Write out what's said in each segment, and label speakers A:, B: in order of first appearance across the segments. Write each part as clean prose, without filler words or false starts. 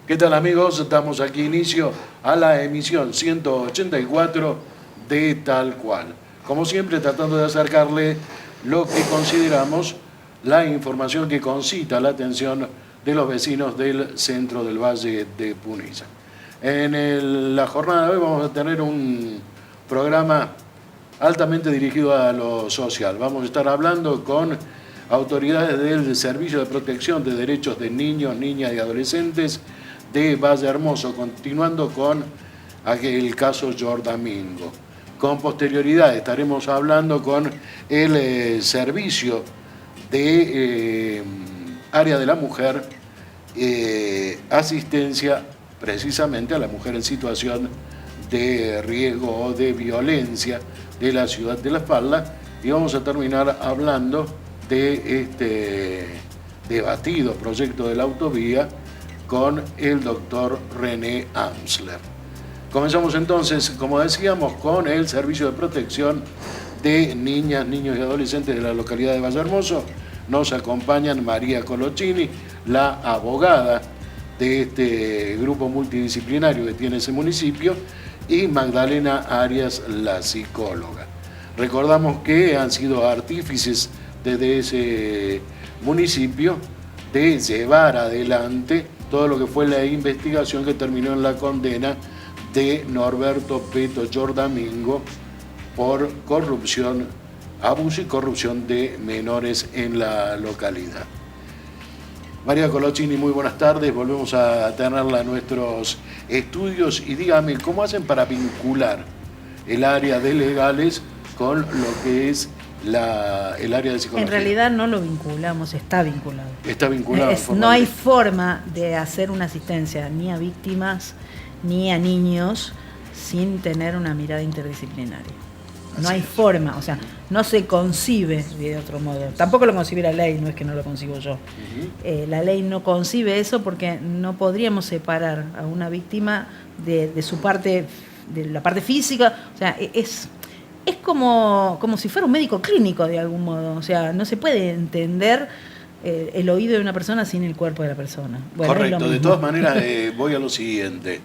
A: ¿Qué tal, amigos? Damos aquí inicio a la emisión 184 de Tal Cual. Como siempre, tratando de acercarle lo que consideramos la información que concita la atención de los vecinos del centro del Valle de Punilla. En la jornada de hoy vamos a tener un programa altamente dirigido a lo social. Vamos a estar hablando con autoridades del Servicio de Protección de Derechos de Niños, Niñas y Adolescentes de Valle Hermoso, continuando con el caso Jordamingo. Con posterioridad estaremos hablando con el Servicio de Área de la Mujer, asistencia precisamente a la mujer en situación de riesgo o de violencia de la ciudad de La Falda, y vamos a terminar hablando de este debatido proyecto de la autovía con el doctor René Amsler. Comenzamos entonces, como decíamos, con el Servicio de Protección de Niñas, Niños y Adolescentes de la localidad de Valle Hermoso. Nos acompañan María Colochini, la abogada de este grupo multidisciplinario que tiene ese municipio, y Magdalena Arias, la psicóloga. Recordamos que han sido artífices desde ese municipio de llevar adelante todo lo que fue la investigación que terminó en la condena de Norberto Peto Jordamingo por corrupción, abuso y corrupción de menores en la localidad. María Colochini, muy buenas tardes, volvemos a tenerla en nuestros estudios, y dígame, ¿cómo hacen para vincular el área de legales con lo que es el área de psicología?
B: En realidad no lo vinculamos, está vinculado.
A: Está vinculado.
B: No hay forma de hacer una asistencia ni a víctimas ni a niños sin tener una mirada interdisciplinaria. No hay forma, o sea, no se concibe de otro modo. Tampoco lo concibe la ley, no es que no lo concibo yo. La ley no concibe eso porque no podríamos separar a una víctima de su parte, de la parte física. O sea, es como si fuera un médico clínico de algún modo. O sea, no se puede entender el oído de una persona sin el cuerpo de la persona. Bueno,
A: correcto, de todas maneras voy a lo siguiente.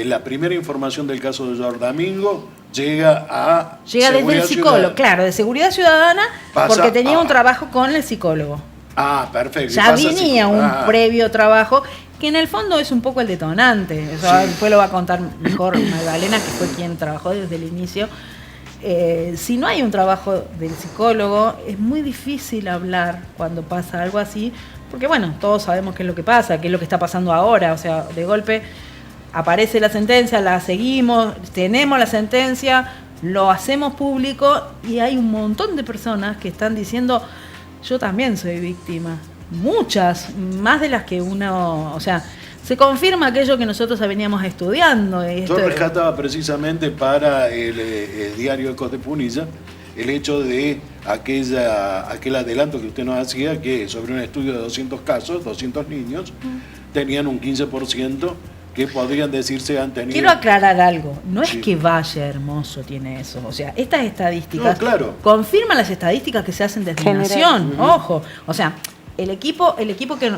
A: La primera información del caso de Jordamingo llega
B: desde el psicólogo, claro, de Seguridad Ciudadana, porque tenía un trabajo con el psicólogo.
A: Ah, perfecto.
B: Ya venía un previo trabajo que en el fondo es un poco el detonante. Eso después lo va a contar mejor Magdalena, que fue quien trabajó desde el inicio. Si no hay un trabajo del psicólogo, es muy difícil hablar cuando pasa algo así, porque bueno, todos sabemos qué es lo que pasa, qué es lo que está pasando ahora. O sea, de golpe aparece la sentencia, la seguimos, tenemos la sentencia, lo hacemos público, y hay un montón de personas que están diciendo: yo también soy víctima. Muchas, más de las que uno, o sea, se confirma aquello que nosotros veníamos estudiando.
A: Yo rescataba precisamente para el diario Ecos de Punilla el hecho de aquel adelanto que usted nos hacía, que sobre un estudio de 200 casos, 200 niños, tenían un 15% que podrían decirse han tenido...
B: Quiero aclarar algo, no
A: Sí.
B: es que Valle Hermoso tiene eso, o sea, estas estadísticas
A: No, claro.
B: confirman las estadísticas que se hacen desde
C: General.
B: Nación, ojo, o sea, el equipo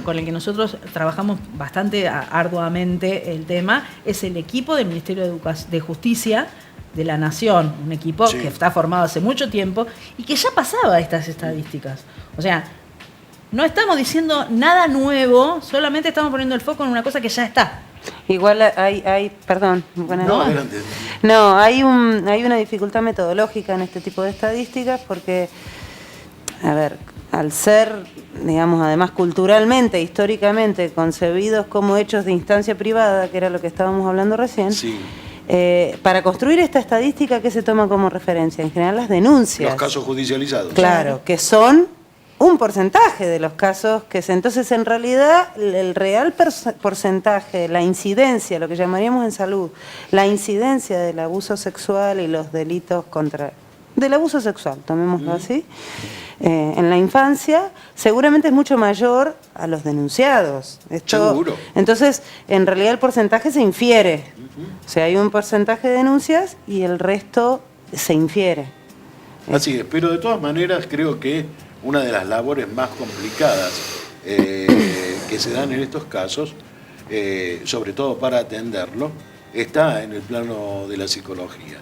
B: con el que nosotros trabajamos bastante arduamente el tema es el equipo del Ministerio de Justicia de la Nación, un equipo
A: Sí.
B: que está formado hace mucho tiempo y que ya pasaba estas estadísticas, o sea, no estamos diciendo nada nuevo, solamente estamos poniendo el foco en una cosa que ya está.
C: Igual perdón, buenas
A: No,
C: noches.
A: adelante.
C: No, hay una dificultad metodológica en este tipo de estadísticas porque, a ver, al ser, digamos, además culturalmente, históricamente concebidos como hechos de instancia privada, que era lo que estábamos hablando recién,
A: Sí.
C: para construir esta estadística, ¿qué se toma como referencia? En general las denuncias.
A: Los casos judicializados.
C: Claro, que son un porcentaje de los casos entonces en realidad el real porcentaje, la incidencia, lo que llamaríamos en salud, la incidencia del abuso sexual y los delitos del abuso sexual, tomémoslo así, en la infancia, seguramente es mucho mayor a los denunciados.
A: Seguro.
C: Entonces, en realidad el porcentaje se infiere. O sea, hay un porcentaje de denuncias y el resto se infiere.
A: Así es, pero de todas maneras creo que una de las labores más complicadas que se dan en estos casos, sobre todo para atenderlo, está en el plano de la psicología.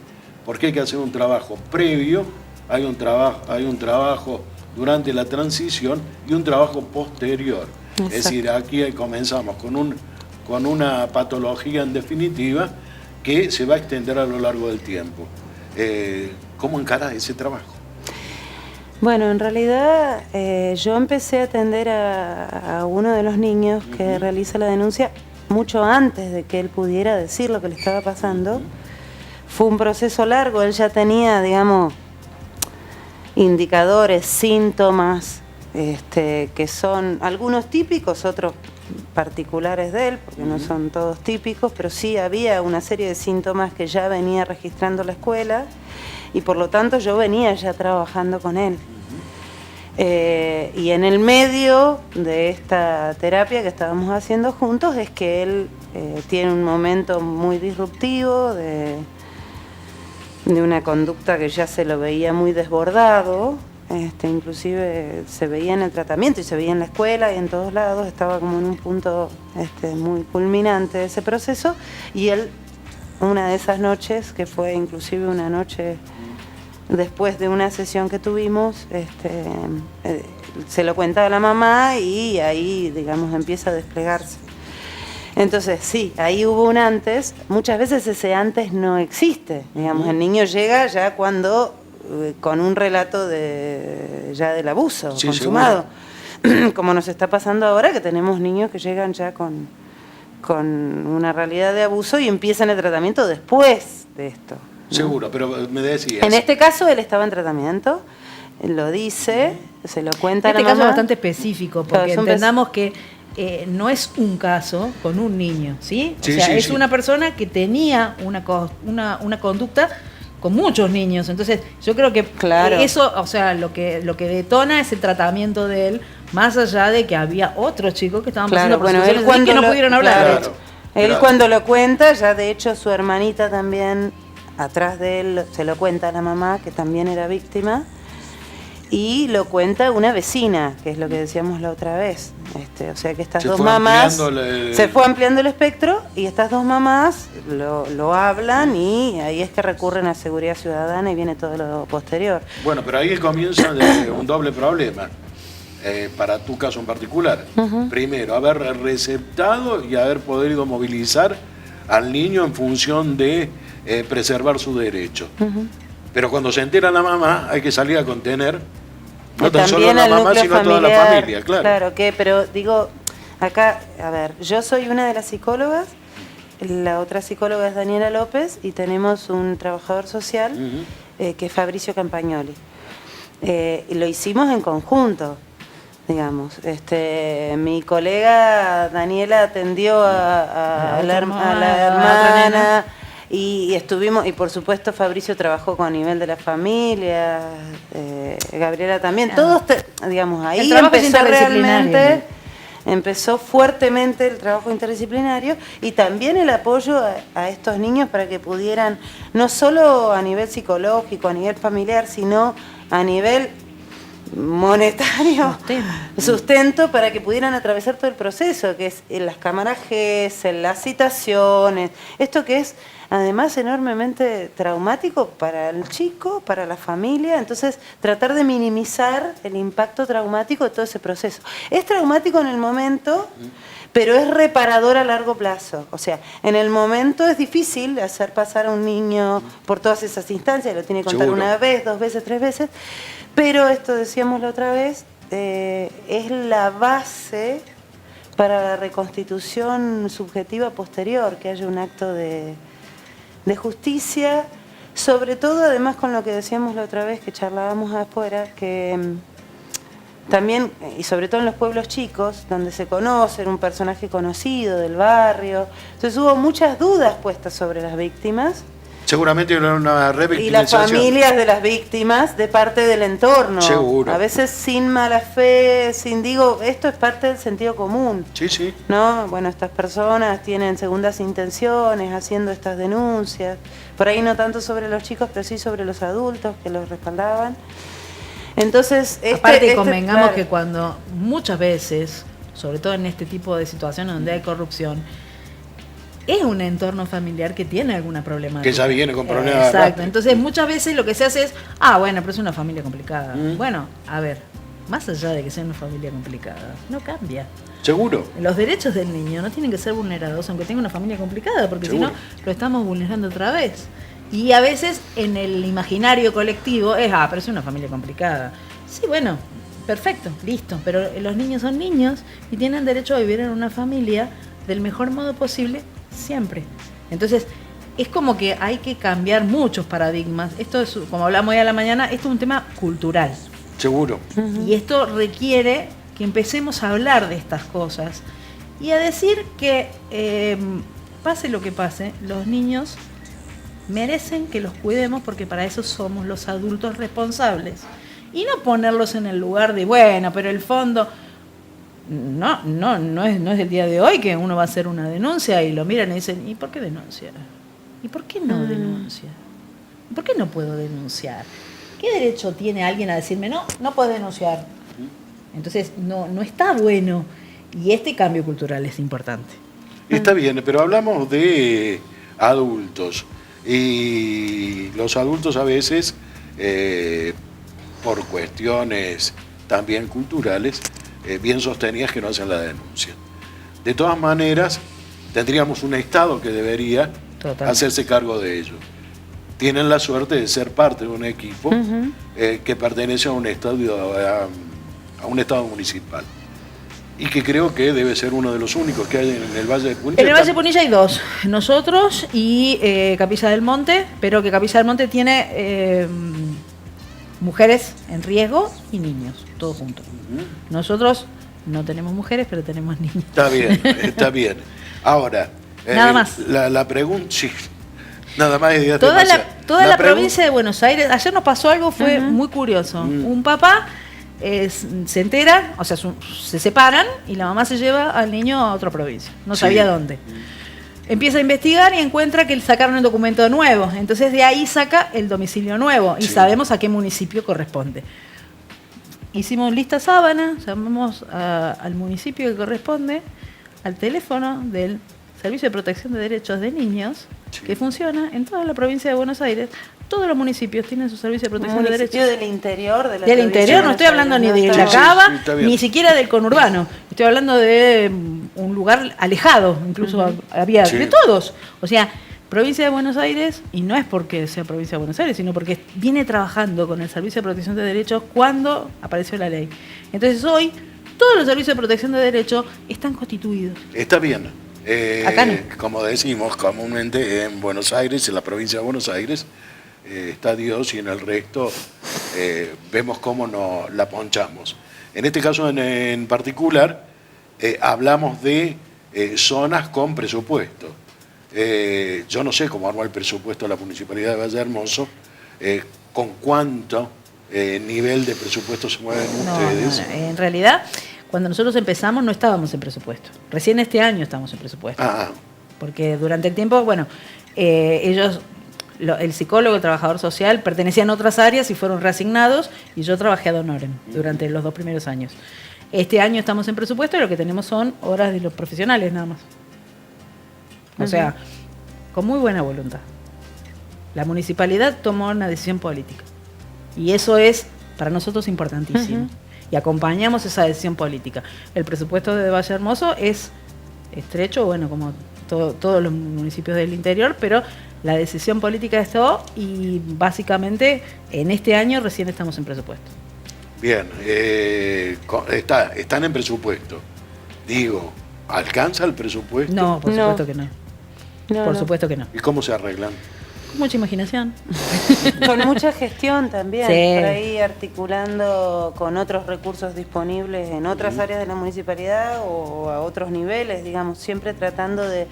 A: Porque hay que hacer un trabajo previo, hay un trabajo durante la transición y un trabajo posterior.
C: Exacto.
A: Es decir, aquí comenzamos con una patología en definitiva que se va a extender a lo largo del tiempo. ¿Cómo encaras ese trabajo?
C: Bueno, en realidad yo empecé a atender a uno de los niños que realiza la denuncia mucho antes de que él pudiera decir lo que le estaba pasando. Fue un proceso largo, él ya tenía, digamos, indicadores, síntomas, que son algunos típicos, otros particulares de él, porque no son todos típicos, pero sí había una serie de síntomas que ya venía registrando la escuela y por lo tanto yo venía ya trabajando con él. Y en el medio de esta terapia que estábamos haciendo juntos es que él tiene un momento muy disruptivo de una conducta que ya se lo veía muy desbordado, inclusive se veía en el tratamiento y se veía en la escuela y en todos lados, estaba como en un punto muy culminante de ese proceso y él, una de esas noches, que fue inclusive una noche después de una sesión que tuvimos, se lo cuenta a la mamá y ahí, digamos, empieza a desplegarse. Entonces, sí, ahí hubo un antes. Muchas veces ese antes no existe. Digamos, el niño llega ya cuando, con un relato ya del abuso consumado. Como nos está pasando ahora, que tenemos niños que llegan ya con una realidad de abuso y empiezan el tratamiento después de esto.
A: Seguro, pero me decías...
C: En este caso él estaba en tratamiento, él lo dice, se lo cuenta a la
B: Este caso
C: mamá.
B: es bastante específico,
C: Claro,
B: porque
C: es un
B: entendamos que no es un caso con un niño, ¿sí?
A: Sí,
B: o sea,
A: sí,
B: es
A: sí.
B: una persona que tenía una conducta con muchos niños. Entonces, yo creo que
C: Claro.
B: eso, o sea, lo que detona es el tratamiento de él, más allá de que había otros chicos que estaban
C: Claro,
B: pasando por
C: bueno, él
B: situaciones así
C: cuando
B: que no pudieron hablar.
C: claro,
B: de hecho.
C: él
A: Claro.
C: cuando lo cuenta, ya de hecho su hermanita también, atrás de él, se lo cuenta a la mamá, que también era víctima, y lo cuenta una vecina, que es lo que decíamos la otra vez. O sea que estas
A: Se
C: dos
A: fue
C: mamás,
A: ampliando el-
C: se fue ampliando el espectro, y estas dos mamás lo hablan, y ahí es que recurren a seguridad ciudadana y viene todo lo posterior.
A: Bueno, pero ahí comienza un doble problema, para tu caso en particular. Primero, haber receptado y haber podido movilizar al niño en función de preservar su derecho. Pero cuando se entera la mamá, hay que salir a contener, no tan solo a la
C: al
A: mamá,
C: núcleo
A: sino a toda la
C: familiar,
A: familia, claro.
C: Pero digo, acá, a ver, yo soy una de las psicólogas, la otra psicóloga es Daniela López y tenemos un trabajador social que es Fabricio Campagnoli. Y lo hicimos en conjunto, digamos. Mi colega Daniela atendió a la hermana. Y estuvimos, y por supuesto Fabricio trabajó con nivel de la familia, Gabriela también, todos, digamos, ahí
B: El trabajo es
C: empezó
B: interdisciplinario.
C: realmente empezó fuertemente el trabajo interdisciplinario y también el apoyo a estos niños para que pudieran, no solo a nivel psicológico, a nivel familiar, sino a nivel monetario, sustento para que pudieran atravesar todo el proceso, que es en las cámaras GES, en las citaciones, esto que es además enormemente traumático para el chico, para la familia, entonces tratar de minimizar el impacto traumático de todo ese proceso. Es traumático en el momento, pero es reparador a largo plazo. O sea, en el momento es difícil hacer pasar a un niño por todas esas instancias, lo tiene que contar una vez, 2 veces, 3 veces, pero esto decíamos la otra vez, es la base para la reconstitución subjetiva posterior, que haya un acto de justicia, sobre todo además con lo que decíamos la otra vez que charlábamos afuera, que también, y sobre todo en los pueblos chicos, donde se conoce un personaje conocido del barrio, entonces hubo muchas dudas puestas sobre las víctimas.
A: Seguramente era una
C: Y las
A: revictimización.
C: familias de las víctimas de parte del entorno.
A: Seguro.
C: A veces sin mala fe, esto es parte del sentido común.
A: Sí, sí.
C: ¿No? Bueno, estas personas tienen segundas intenciones haciendo estas denuncias. Por ahí no tanto sobre los chicos, pero sí sobre los adultos que los respaldaban. Entonces,
B: aparte convengamos
C: claro,
B: que cuando muchas veces, sobre todo en este tipo de situaciones donde hay corrupción, es un entorno familiar que tiene alguna problemática.
A: Que ya viene con problemas.
B: Exacto. Entonces muchas veces lo que se hace es, bueno, pero es una familia complicada. Bueno, a ver, más allá de que sea una familia complicada, no cambia.
A: Seguro.
B: Los derechos del niño no tienen que ser vulnerados aunque tenga una familia complicada, porque si no, lo estamos vulnerando otra vez. Y a veces en el imaginario colectivo es, pero es una familia complicada. Sí, bueno, perfecto, listo. Pero los niños son niños y tienen derecho a vivir en una familia del mejor modo posible siempre. Entonces, es como que hay que cambiar muchos paradigmas. Esto es, como hablamos hoy a la mañana, esto es un tema cultural.
A: Seguro.
B: Y esto requiere que empecemos a hablar de estas cosas y a decir que pase lo que pase, los niños merecen que los cuidemos porque para eso somos los adultos responsables. Y no ponerlos en el lugar de, bueno, pero el fondo... No es el día de hoy que uno va a hacer una denuncia y lo miran y dicen, ¿y por qué denuncia? ¿Y por qué no denuncia? ¿Y por qué no puedo denunciar? ¿Qué derecho tiene alguien a decirme, no puedes denunciar? Entonces, no está bueno. Y este cambio cultural es importante.
A: Está bien, pero hablamos de adultos. Y los adultos a veces, por cuestiones también culturales, bien sostenidas, que no hacen la denuncia. De todas maneras, tendríamos un Estado que debería hacerse cargo de ello. Tienen la suerte de ser parte de un equipo que pertenece a un estado municipal. Y que creo que debe ser uno de los únicos que hay en el Valle de Punilla.
B: En el Valle de Punilla hay 2, nosotros y Capilla del Monte, pero que Capilla del Monte tiene mujeres en riesgo y niños, todos juntos. Nosotros no tenemos mujeres, pero tenemos niños.
A: Está bien. Ahora,
B: nada más.
A: La pregunta, sí, nada más.
B: Toda la provincia de Buenos Aires, ayer nos pasó algo, fue muy curioso. Un papá se entera, o sea, se separan y la mamá se lleva al niño a otra provincia, no sabía dónde. Empieza a investigar y encuentra que sacaron el documento nuevo, entonces de ahí saca el domicilio nuevo y sabemos a qué municipio corresponde. Hicimos lista sábana, llamamos al municipio que corresponde, al teléfono del Servicio de Protección de Derechos de Niños, que funciona en toda la provincia de Buenos Aires. Todos los municipios tienen su servicio de protección de derechos.
C: Del interior de la
B: del interior, no estoy hablando ni de la Cava, ni siquiera del conurbano. Estoy hablando de un lugar alejado, incluso había de todos. O sea, provincia de Buenos Aires, y no es porque sea provincia de Buenos Aires, sino porque viene trabajando con el Servicio de Protección de Derechos cuando apareció la ley. Entonces hoy, todos los servicios de protección de derechos están constituidos.
A: Está bien.
B: Acá no.
A: Como decimos comúnmente en Buenos Aires, en la provincia de Buenos Aires, está Dios y en el resto vemos cómo nos la ponchamos. En este caso en particular, hablamos de zonas con presupuesto. Yo no sé cómo armó el presupuesto de la Municipalidad de Valle Hermoso, con cuánto nivel de presupuesto se mueven ustedes.
B: En realidad, Cuando nosotros empezamos no estábamos en presupuesto. Recién este año estamos en presupuesto. Porque durante el tiempo, bueno, ellos, el psicólogo, el trabajador social, pertenecían a otras áreas y fueron reasignados, y yo trabajé ad honorem durante los 2 primeros años. Este año estamos en presupuesto y lo que tenemos son horas de los profesionales nada más. O sea, con muy buena voluntad. La municipalidad tomó una decisión política. Y eso es para nosotros importantísimo. Y acompañamos esa decisión política. El presupuesto de Valle Hermoso es estrecho, bueno, como todos los municipios del interior, pero la decisión política está, y básicamente en este año recién estamos en presupuesto.
A: Bien, están en presupuesto. Digo, ¿alcanza el presupuesto?
B: No, por supuesto que no. Por supuesto que no.
A: ¿Y cómo se arreglan?
B: Con mucha imaginación.
C: Con mucha gestión también,
B: sí.
C: Por ahí articulando con otros recursos disponibles en otras áreas de la municipalidad o a otros niveles, digamos, siempre tratando de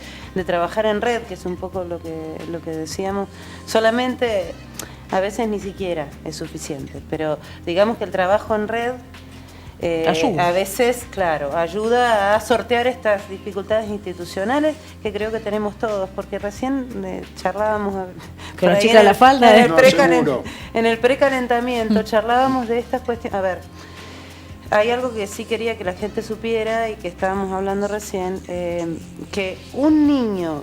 C: trabajar en red, que es un poco lo que decíamos. Solamente, a veces ni siquiera es suficiente, pero digamos que el trabajo en red a veces, claro, ayuda a sortear estas dificultades institucionales que creo que tenemos todos, porque recién charlábamos
B: con la chica de la falda,
C: en el precalentamiento charlábamos de estas cuestiones. A ver, hay algo que sí quería que la gente supiera y que estábamos hablando recién, que un niño,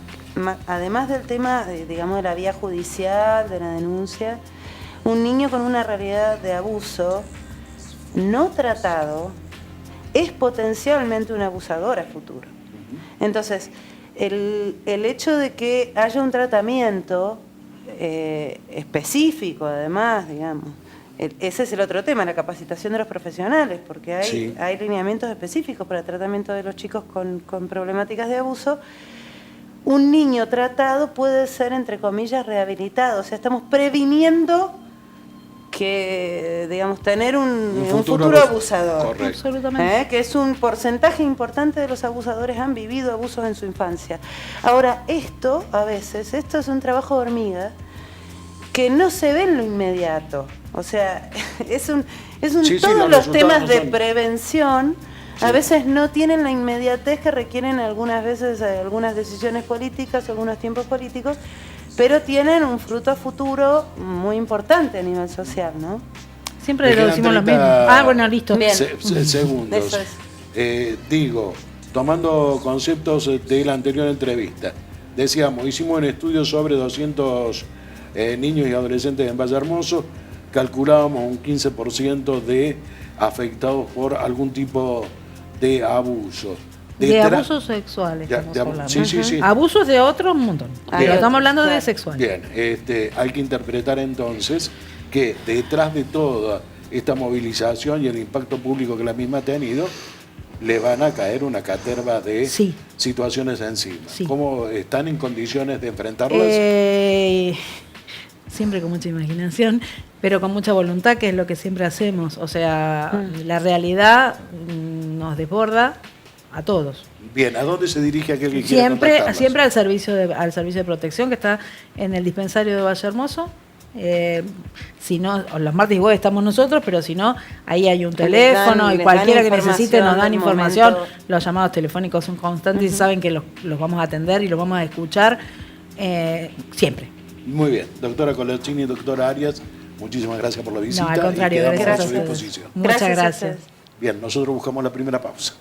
C: además del tema, digamos, de la vía judicial, de la denuncia, un niño con una realidad de abuso no tratado es potencialmente un abusador a futuro. Entonces, el hecho de que haya un tratamiento específico, además, digamos, ese es el otro tema, la capacitación de los profesionales, porque hay lineamientos específicos para el tratamiento de los chicos con problemáticas de abuso. Un niño tratado puede ser, entre comillas, rehabilitado. O sea, estamos previniendo que, digamos, tener un futuro abusador.
A: Correcto.
B: Absolutamente.
C: Que es un porcentaje importante de los abusadores han vivido abusos en su infancia. Ahora, esto es un trabajo de hormiga que no se ve en lo inmediato. O sea, todos los temas de prevención a veces no tienen la inmediatez que requieren algunas veces algunas decisiones políticas, algunos tiempos políticos, pero tienen un fruto a futuro muy importante a nivel social, ¿no?
B: Siempre lo decimos lo mismo. Bueno, listo.
C: Bien.
A: Segundos.
C: Eso es.
A: Digo, tomando conceptos de la anterior entrevista, decíamos, hicimos un estudio sobre 200 niños y adolescentes en Valle Hermoso, calculábamos un 15% de afectados por algún tipo de abuso.
B: De abusos sexuales.
A: Sí.
B: Abusos de otro un montón. Pero estamos hablando de sexuales.
A: Bien, hay que interpretar entonces que detrás de toda esta movilización y el impacto público que la misma ha tenido, le van a caer una caterva de situaciones encima.
B: Sí.
A: ¿Cómo están en condiciones de enfrentarlas?
B: Siempre con mucha imaginación, pero con mucha voluntad, que es lo que siempre hacemos. O sea, la realidad nos desborda a todos.
A: Bien, ¿a dónde se dirige aquel que quiera contactarlas?
B: Siempre al servicio de protección que está en el dispensario de Valle Hermoso. Si no, los martes y jueves estamos nosotros, pero si no, ahí hay un teléfono y cualquiera que necesite nos dan información. Los llamados telefónicos son constantes y saben que los vamos a atender y los vamos a escuchar siempre.
A: Muy bien, doctora Colochini y doctora Arias, muchísimas gracias por la visita.
B: No, al contrario,
A: y quedamos
B: gracias
A: a su
B: a
A: disposición.
B: Muchas
C: Gracias.
B: gracias.
A: Bien, nosotros buscamos la primera pausa.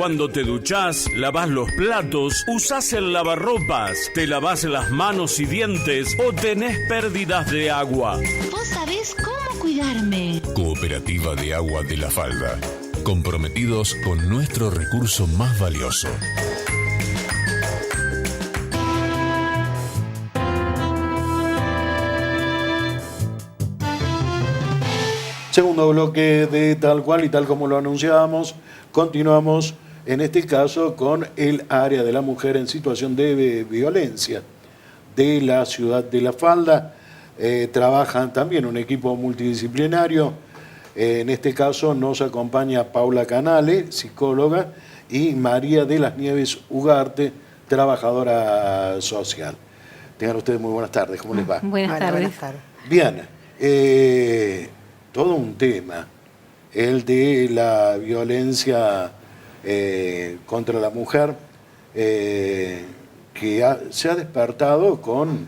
D: Cuando te duchás, lavás los platos, usás el lavarropas, te lavás las manos y dientes o tenés pérdidas de agua.
E: ¿Vos sabés cómo cuidarme?
F: Cooperativa de Agua de la Falda. Comprometidos con nuestro recurso más valioso.
A: Segundo bloque de Tal Cual, y tal como lo anunciábamos, continuamos en este caso con el área de la mujer en situación de violencia de la ciudad de La Falda. Trabajan también un equipo multidisciplinario. En este caso nos acompaña Paula Canale, psicóloga, y María de las Nieves Ugarte, trabajadora social. Tengan ustedes muy buenas tardes, ¿cómo les va?
G: Buenas tardes.
A: Bien, todo un tema, el de la violencia contra la mujer, que se ha despertado con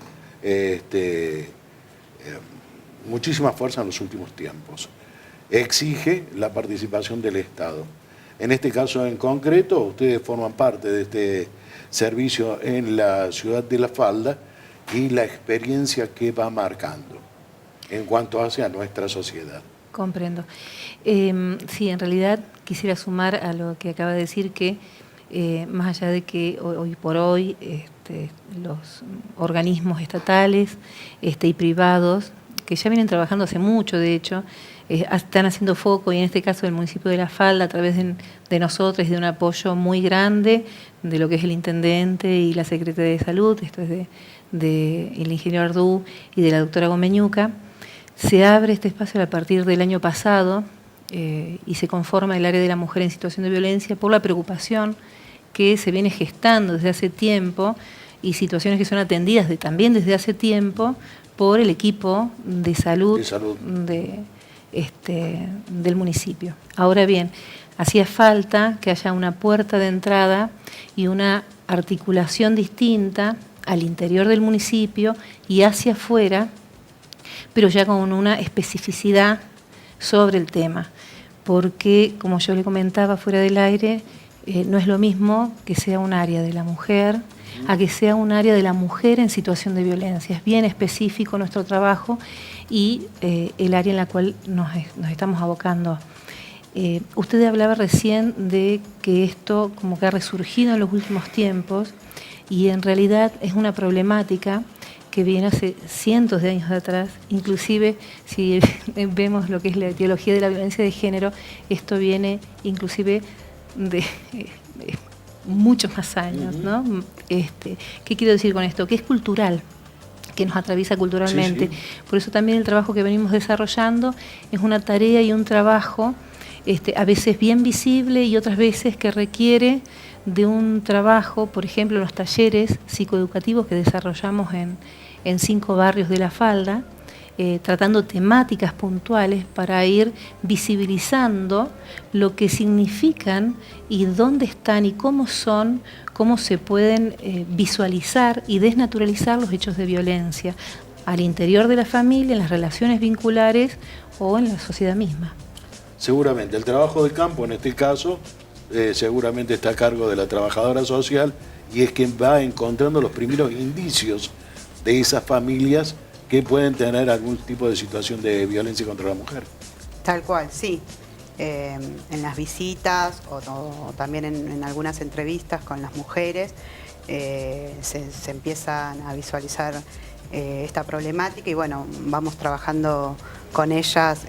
A: muchísima fuerza en los últimos tiempos. Exige la participación del Estado. En este caso en concreto, ustedes forman parte de este servicio en la ciudad de La Falda y la experiencia que va marcando en cuanto hacia nuestra sociedad.
G: Comprendo. Sí, en realidad quisiera sumar a lo que acaba de decir que más allá de que hoy por hoy los organismos estatales y privados, que ya vienen trabajando hace mucho, de hecho, están haciendo foco, y en este caso el municipio de La Falda, a través de nosotros, de un apoyo muy grande de lo que es el intendente y la secretaria de Salud, esto es el ingeniero Ardú y de la doctora Gomeñuca. Se abre este espacio a partir del año pasado y se conforma el área de la mujer en situación de violencia por la preocupación que se viene gestando desde hace tiempo y situaciones que son atendidas también desde hace tiempo por el equipo de salud, del municipio. Ahora bien, hacía falta que haya una puerta de entrada y una articulación distinta al interior del municipio y hacia afuera, pero ya con una especificidad sobre el tema, porque, como yo le comentaba fuera del aire, no es lo mismo que sea un área de la mujer a que sea un área de la mujer en situación de violencia. Es bien específico nuestro trabajo y el área en la cual nos estamos abocando. Usted hablaba recién de que esto como que ha resurgido en los últimos tiempos y en realidad es una problemática que viene hace cientos de años de atrás. Inclusive, si vemos lo que es la etiología de la violencia de género, esto viene inclusive de muchos más años, ¿no? ¿Qué quiero decir con esto? Que es cultural, que nos atraviesa culturalmente. Sí, sí. Por eso también el trabajo que venimos desarrollando es una tarea y un trabajo a veces bien visible y otras veces que requiere de un trabajo, por ejemplo, los talleres psicoeducativos que desarrollamos en 5 barrios de La Falda, tratando temáticas puntuales para ir visibilizando lo que significan y dónde están y cómo son, cómo se pueden visualizar y desnaturalizar los hechos de violencia al interior de la familia, en las relaciones vinculares o en la sociedad misma.
A: Seguramente, el trabajo de campo en este caso seguramente está a cargo de la trabajadora social y es quien va encontrando los primeros indicios de esas familias que pueden tener algún tipo de situación de violencia contra la mujer.
H: Tal cual, sí. En las visitas o también en algunas entrevistas con las mujeres se empiezan a visualizar esta problemática y bueno, vamos trabajando con ellas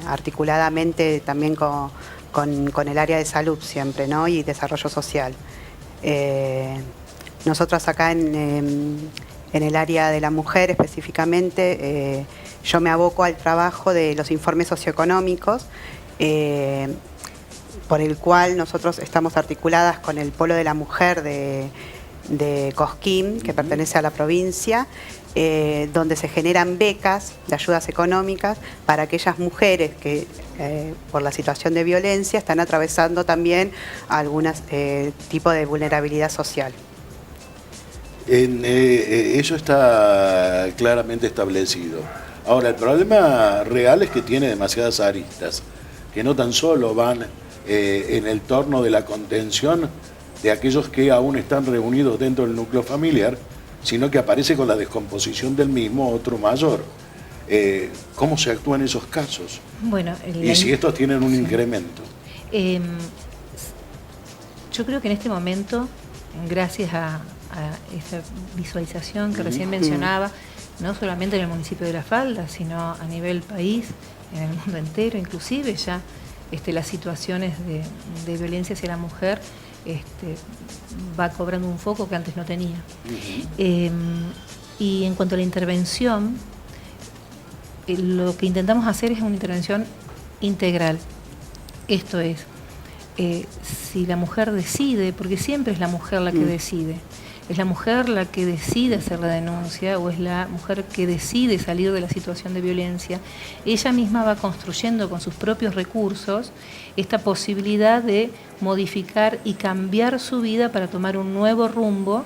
H: articuladamente también con el área de salud siempre, ¿no? Y desarrollo social. Nosotros acá en el área de la mujer específicamente, yo me aboco al trabajo de los informes socioeconómicos, por el cual nosotros estamos articuladas con el Polo de la Mujer de Cosquín, que pertenece a la provincia, donde se generan becas de ayudas económicas para aquellas mujeres que por la situación de violencia están atravesando también algún tipo de vulnerabilidad social.
A: Eso está claramente establecido. Ahora, el problema real es que tiene demasiadas aristas, que no tan solo van en el torno de la contención de aquellos que aún están reunidos dentro del núcleo familiar, sino que aparece con la descomposición del mismo otro mayor. ¿Cómo se actúa en esos casos?
G: Bueno,
A: y si estos tienen un incremento.
G: Yo creo que en este momento, gracias a esa visualización que recién mencionaba, no solamente en el municipio de La Falda, sino a nivel país, en el mundo entero, inclusive ya las situaciones de violencia hacia la mujer va cobrando un foco que antes no tenía. Y en cuanto a la intervención, lo que intentamos hacer es una intervención integral. Esto es, si la mujer decide, porque siempre es la mujer la que decide, es la mujer la que decide hacer la denuncia o es la mujer que decide salir de la situación de violencia, ella misma va construyendo con sus propios recursos esta posibilidad de modificar y cambiar su vida para tomar un nuevo rumbo,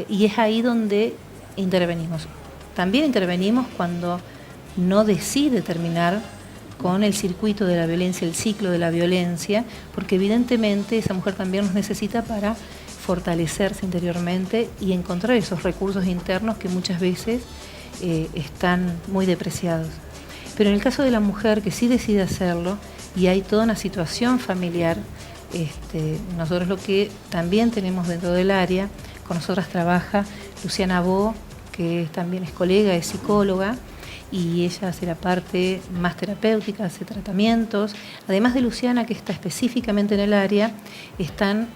G: y es ahí donde intervenimos. También intervenimos cuando no decide terminar con el circuito de la violencia, el ciclo de la violencia, porque evidentemente esa mujer también nos necesita para fortalecerse interiormente y encontrar esos recursos internos que muchas veces están muy depreciados. Pero en el caso de la mujer que sí decide hacerlo y hay toda una situación familiar, nosotros lo que también tenemos dentro del área, con nosotras trabaja Luciana Bo, que también es colega, es psicóloga, y ella hace la parte más terapéutica, hace tratamientos. Además de Luciana, que está específicamente en el área, están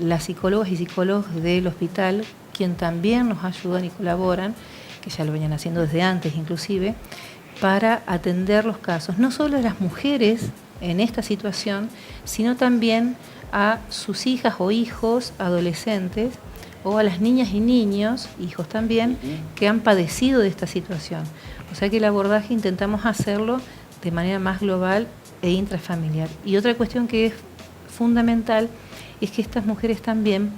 G: las psicólogas y psicólogos del hospital, quien también nos ayudan y colaboran, que ya lo venían haciendo desde antes inclusive, para atender los casos, no solo a las mujeres en esta situación, sino también a sus hijas o hijos adolescentes, o a las niñas y niños, hijos también, que han padecido de esta situación. O sea que el abordaje intentamos hacerlo de manera más global e intrafamiliar. Y otra cuestión que es fundamental es que estas mujeres también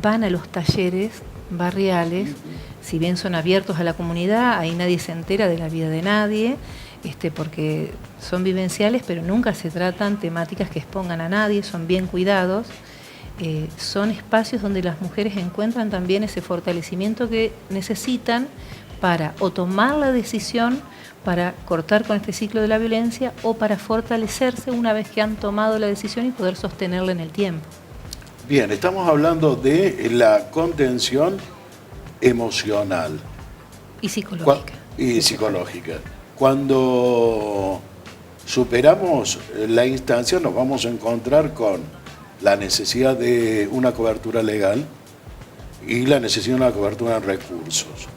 G: van a los talleres barriales, si bien son abiertos a la comunidad, ahí nadie se entera de la vida de nadie, porque son vivenciales, pero nunca se tratan temáticas que expongan a nadie, son bien cuidados. Son espacios donde las mujeres encuentran también ese fortalecimiento que necesitan para o tomar la decisión para cortar con este ciclo de la violencia o para fortalecerse una vez que han tomado la decisión y poder sostenerla en el tiempo.
A: Bien, estamos hablando de la contención emocional.
G: Y psicológica.
A: Y psicológica. Cuando superamos la instancia nos vamos a encontrar con la necesidad de una cobertura legal y la necesidad de una cobertura en recursos.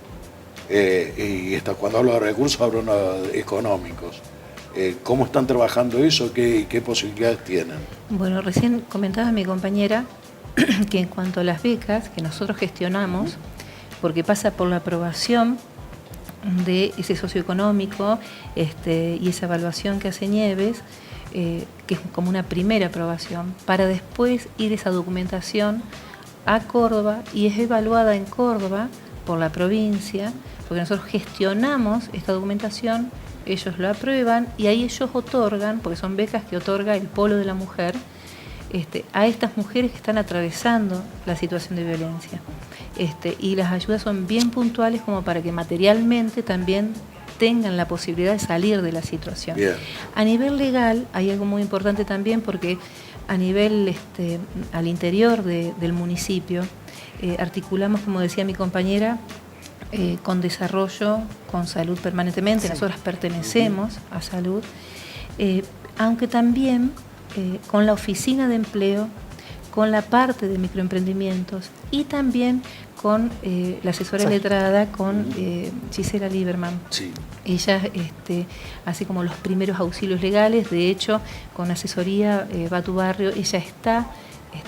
A: Y cuando hablo de recursos hablo de económicos. ¿Cómo están trabajando eso? ¿Qué posibilidades tienen?
G: Bueno, recién comentaba mi compañera que en cuanto a las becas que nosotros gestionamos, porque pasa por la aprobación de ese socioeconómico y esa evaluación que hace Nieves, que es como una primera aprobación, para después ir esa documentación a Córdoba y es evaluada en Córdoba por la provincia, porque nosotros gestionamos esta documentación, ellos lo aprueban y ahí ellos otorgan, porque son becas que otorga el Polo de la Mujer, a estas mujeres que están atravesando la situación de violencia. Y las ayudas son bien puntuales como para que materialmente también tengan la posibilidad de salir de la situación. Bien. A nivel legal hay algo muy importante también porque a nivel al interior del municipio articulamos, como decía mi compañera, con desarrollo, con salud permanentemente. Sí. Nosotras pertenecemos a salud, aunque también con la oficina de empleo, con la parte de microemprendimientos y también con la asesora letrada, con Gisela Lieberman. Sí. Ella hace como los primeros auxilios legales, de hecho, con asesoría Va a tu Barrio, ella está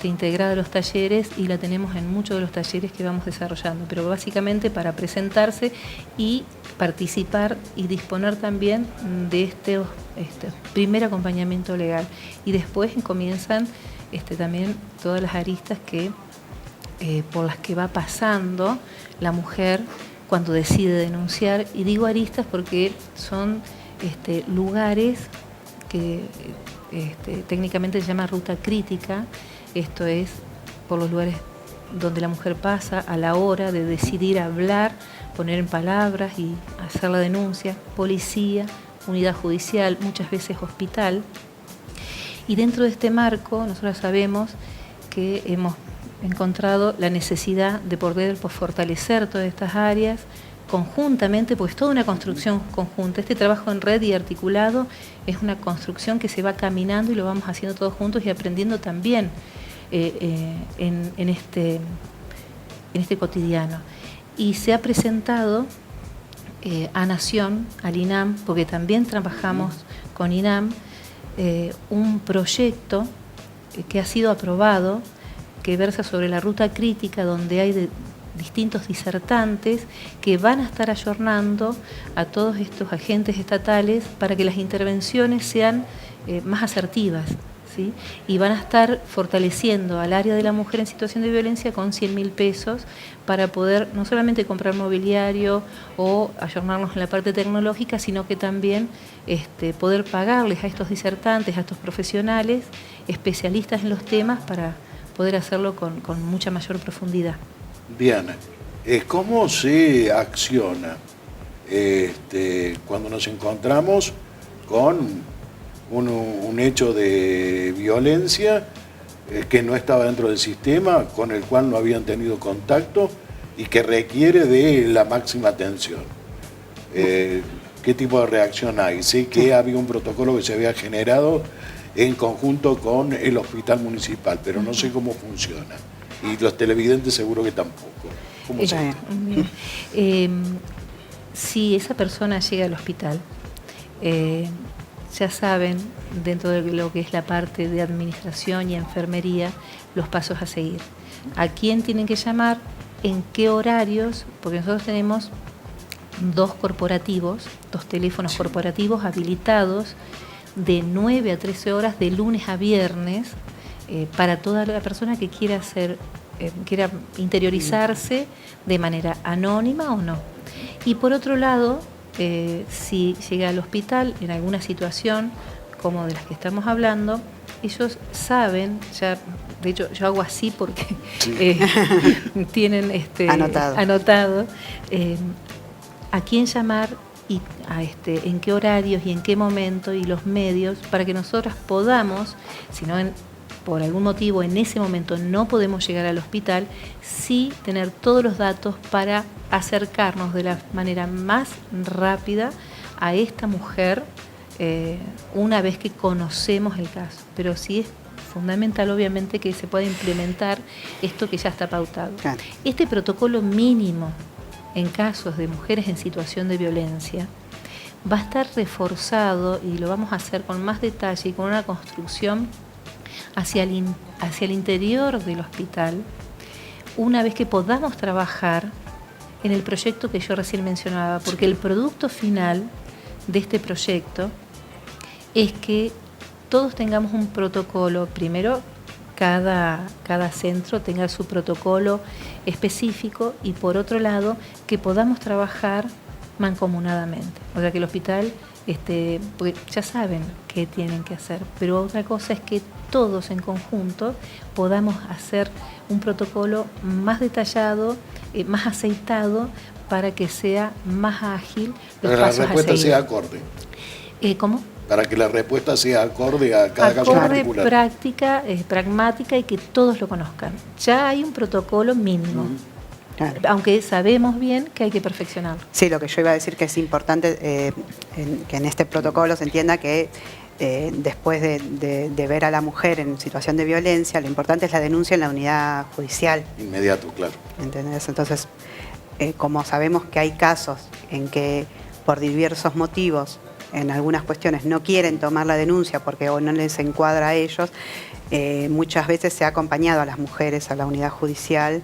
G: integrada a los talleres y la tenemos en muchos de los talleres que vamos desarrollando, pero básicamente para presentarse y participar y disponer también de este primer acompañamiento legal. Y después comienzan también todas las aristas que por las que va pasando la mujer cuando decide denunciar, y digo aristas porque son lugares que técnicamente se llama ruta crítica, esto es por los lugares donde la mujer pasa a la hora de decidir hablar, poner en palabras y hacer la denuncia, policía, unidad judicial, muchas veces hospital. Y dentro de este marco nosotros sabemos que hemos encontrado la necesidad de poder fortalecer todas estas áreas conjuntamente, pues toda una construcción conjunta. Este trabajo en red y articulado es una construcción que se va caminando y lo vamos haciendo todos juntos y aprendiendo también en este cotidiano. Y se ha presentado a Nación, al INAM, porque también trabajamos con INAM, un proyecto que ha sido aprobado, que versa sobre la ruta crítica, donde hay distintos disertantes que van a estar ayornando a todos estos agentes estatales para que las intervenciones sean más asertivas, ¿sí? Y van a estar fortaleciendo al área de la mujer en situación de violencia con 100.000 pesos para poder no solamente comprar mobiliario o ayornarnos en la parte tecnológica, sino que también poder pagarles a estos disertantes, a estos profesionales, especialistas en los temas, para poder hacerlo con mucha mayor profundidad.
A: Bien, ¿cómo se acciona cuando nos encontramos con un hecho de violencia que no estaba dentro del sistema, con el cual no habían tenido contacto y que requiere de la máxima atención? ¿Qué tipo de reacción hay? Sé que había un protocolo que se había generado en conjunto con el hospital municipal, pero no sé cómo funciona. Y los televidentes seguro que tampoco. ¿Cómo es esto?
G: Si esa persona llega al hospital, ya saben, dentro de lo que es la parte de administración y enfermería, los pasos a seguir. ¿A quién tienen que llamar? ¿En qué horarios? Porque nosotros tenemos 2 teléfonos corporativos habilitados de 9 a 13 horas de lunes a viernes, para toda la persona que quiera interiorizarse de manera anónima o no. Y por otro lado, si llega al hospital en alguna situación como de las que estamos hablando, ellos saben, ya, de hecho yo hago así porque sí. Tienen anotado a quién llamar y en qué horarios y en qué momento y los medios, para que nosotras podamos, si no por algún motivo en ese momento no podemos llegar al hospital, sí tener todos los datos para acercarnos de la manera más rápida a esta mujer una vez que conocemos el caso. Pero sí es fundamental, obviamente, que se pueda implementar esto que ya está pautado. Claro. Este protocolo mínimo en casos de mujeres en situación de violencia va a estar reforzado, y lo vamos a hacer con más detalle y con una construcción hacia el interior del hospital, una vez que podamos trabajar en el proyecto que yo recién mencionaba, porque el producto final de este proyecto es que todos tengamos un protocolo. Primero, cada centro tenga su protocolo específico, y por otro lado, que podamos trabajar mancomunadamente. O sea, que el hospital, porque ya saben qué tienen que hacer, pero otra cosa es que todos en conjunto podamos hacer un protocolo más detallado, más aceitado, para que sea más ágil los pasos a seguir. Para que la respuesta
A: sea acorde.
G: ¿Cómo?
A: Para que la respuesta sea acorde a cada caso particular.
G: Práctica, pragmática, y que todos lo conozcan. Ya hay un protocolo mínimo. Claro. Aunque sabemos bien que hay que perfeccionarlo.
H: Sí, lo que yo iba a decir, que es importante que en este protocolo se entienda que después de ver a la mujer en situación de violencia, lo importante es la denuncia en la unidad judicial.
A: Inmediato, claro.
H: ¿Entendés? Entonces, como sabemos que hay casos en que por diversos motivos, en algunas cuestiones no quieren tomar la denuncia porque o no les encuadra a ellos, muchas veces se ha acompañado a las mujeres a la unidad judicial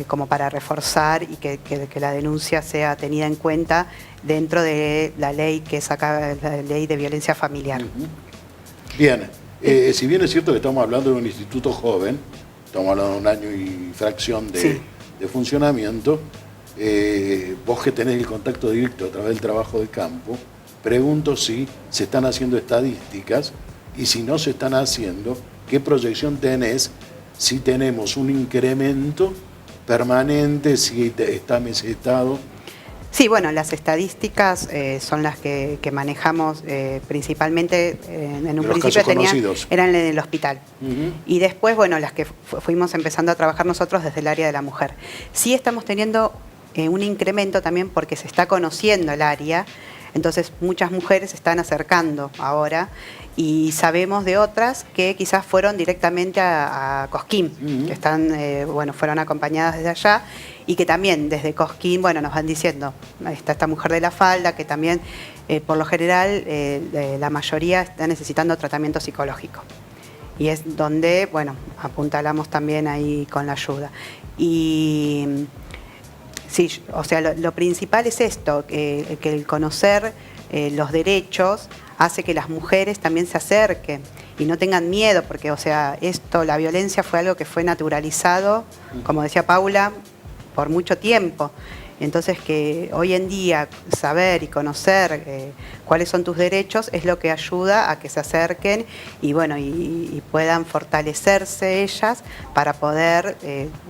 H: como para reforzar y que la denuncia sea tenida en cuenta dentro de la ley que saca, la ley de violencia familiar.
A: Bien, si bien es cierto que estamos hablando de un instituto joven, estamos hablando de 1 año y fracción de funcionamiento, vos que tenés el contacto directo a través del trabajo de campo, pregunto si se están haciendo estadísticas Y si no se están haciendo, ¿qué proyección tenés si tenemos un incremento permanente, si está mesetado?
H: Sí, bueno, las estadísticas son las que manejamos principalmente en un principio eran en el hospital. Y después, bueno, las que fuimos empezando a trabajar nosotros desde el área de la mujer. Sí estamos teniendo un incremento también porque se está conociendo el área, entonces muchas mujeres se están acercando ahora y sabemos de otras que quizás fueron directamente a Cosquín, que están, fueron acompañadas desde allá y que también desde Cosquín, nos van diciendo, está esta mujer de la falda que también, por lo general, la mayoría está necesitando tratamiento psicológico. Y es donde, apuntalamos también ahí con la ayuda. Y sí, o sea, lo principal es esto, que el conocer los derechos hace que las mujeres también se acerquen y no tengan miedo, porque, o sea, la violencia fue algo que fue naturalizado, como decía Paula, por mucho tiempo. Entonces, que hoy en día saber y conocer cuáles son tus derechos es lo que ayuda a que se acerquen y puedan fortalecerse ellas para poder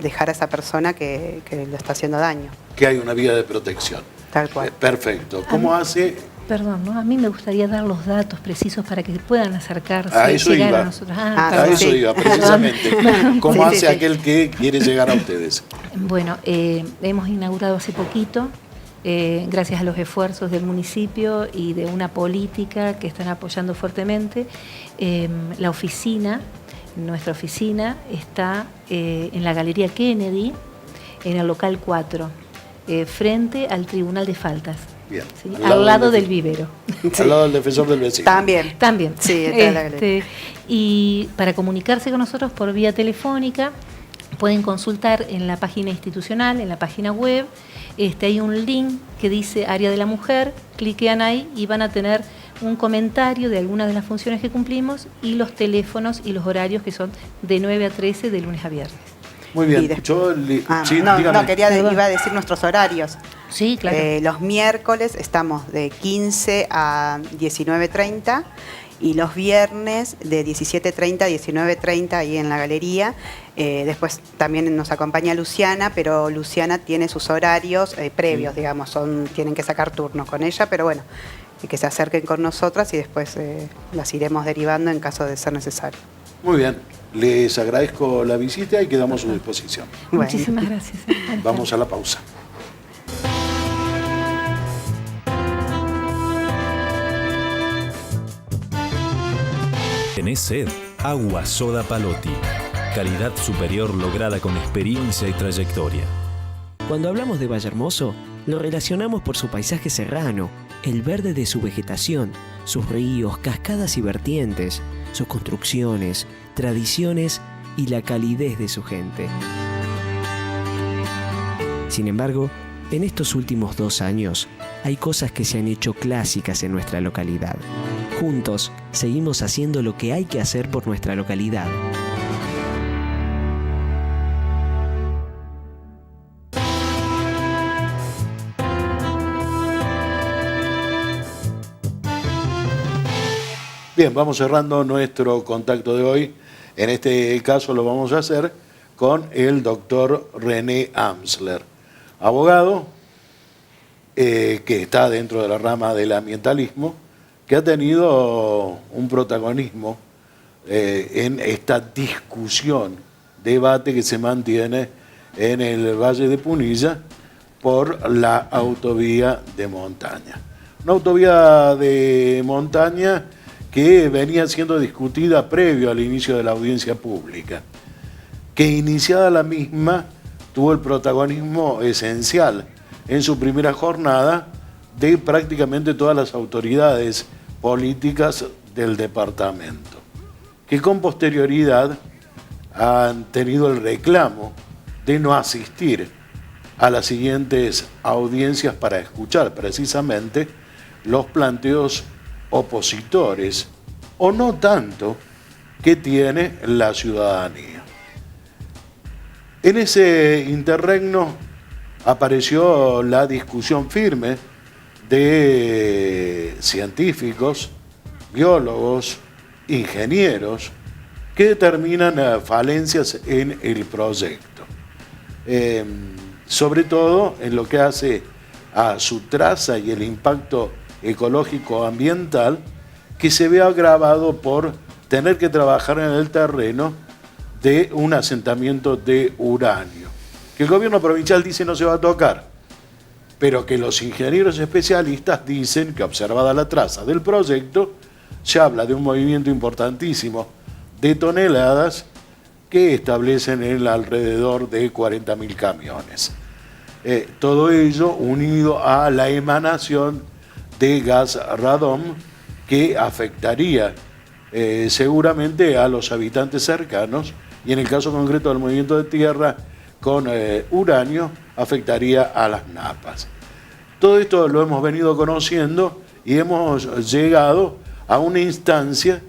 H: dejar a esa persona que le está haciendo daño.
A: Que hay una vía de protección.
H: Tal cual.
A: Perfecto. ¿Cómo hace?
G: Perdón, ¿no? A mí me gustaría dar los datos precisos para que puedan acercarse
A: a
G: y
A: eso
G: llegar
A: iba.
G: a nosotros.
A: A eso iba, precisamente. ¿Cómo hace aquel que quiere llegar a ustedes?
G: Bueno, hemos inaugurado hace poquito, gracias a los esfuerzos del municipio y de una política que están apoyando fuertemente, la oficina, nuestra oficina está en la Galería Kennedy, en el local 4, frente al Tribunal de Faltas.
A: Bien.
G: ¿Sí? Al lado del vivero.
A: Al lado del defensor del vecino.
G: También.
H: Sí,
G: y para comunicarse con nosotros por vía telefónica, pueden consultar en la página institucional, en la página web. Hay un link que dice Área de la Mujer, cliquean ahí y van a tener un comentario de algunas de las funciones que cumplimos y los teléfonos y los horarios que son de 9 a 13 de lunes a viernes.
A: Muy bien.
H: Iba a decir nuestros horarios.
G: Sí, claro.
H: Los miércoles estamos de 15 a 19:30 y los viernes de 17:30 a 19:30 ahí en la galería. Después también nos acompaña Luciana, pero Luciana tiene sus horarios previos, digamos, tienen que sacar turno con ella, pero bueno, que se acerquen con nosotras y después las iremos derivando en caso de ser necesario.
A: Muy bien, les agradezco la visita y quedamos a su disposición.
G: Muchísimas gracias.
A: Vamos a la pausa.
I: ¿Tenés sed? Agua Soda Palotti. Calidad superior lograda con experiencia y trayectoria.
J: Cuando hablamos de Valle Hermoso, lo relacionamos por su paisaje serrano, el verde de su vegetación, sus ríos, cascadas y vertientes, sus construcciones, tradiciones y la calidez de su gente. Sin embargo, en estos últimos 2 años, hay cosas que se han hecho clásicas en nuestra localidad. Juntos, seguimos haciendo lo que hay que hacer por nuestra localidad.
A: Bien, vamos cerrando nuestro contacto de hoy. En este caso lo vamos a hacer con el doctor René Amsler, abogado que está dentro de la rama del ambientalismo, que ha tenido un protagonismo en esta discusión, debate que se mantiene en el Valle de Punilla por la autovía de montaña. Una autovía de montaña que venía siendo discutida previo al inicio de la audiencia pública, que iniciada la misma tuvo el protagonismo esencial en su primera jornada de prácticamente todas las autoridades políticas del departamento, que con posterioridad han tenido el reclamo de no asistir a las siguientes audiencias para escuchar precisamente los planteos opositores, o no tanto, que tiene la ciudadanía. En ese interregno apareció la discusión firme de científicos, biólogos, ingenieros que determinan falencias en el proyecto. Sobre todo en lo que hace a su traza y el impacto ecológico ambiental, que se ve agravado por tener que trabajar en el terreno de un asentamiento de uranio, que el gobierno provincial dice no se va a tocar, pero que los ingenieros especialistas dicen que, observada la traza del proyecto, se habla de un movimiento importantísimo de toneladas que establecen el alrededor de 40.000 camiones. Todo ello unido a la emanación de gas radón que afectaría seguramente a los habitantes cercanos, y en el caso concreto del movimiento de tierra con uranio afectaría a las napas. Todo esto lo hemos venido conociendo y hemos llegado a una instancia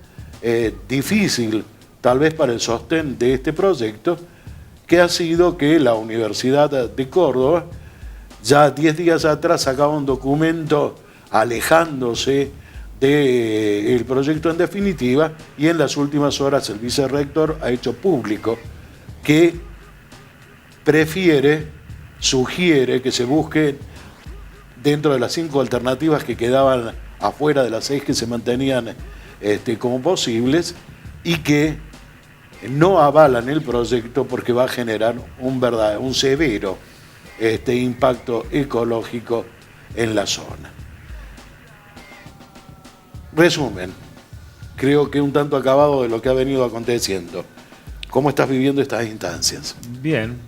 A: difícil, tal vez para el sostén de este proyecto, que ha sido que la Universidad de Córdoba ya 10 días atrás sacaba un documento alejándose del proyecto en definitiva, y en las últimas horas el vicerrector ha hecho público que sugiere que se busque dentro de las 5 alternativas que quedaban afuera de las 6 que se mantenían como posibles, y que no avalan el proyecto porque va a generar un severo impacto ecológico en la zona. Resumen, creo que un tanto acabado de lo que ha venido aconteciendo. ¿Cómo estás viviendo estas instancias?
K: Bien.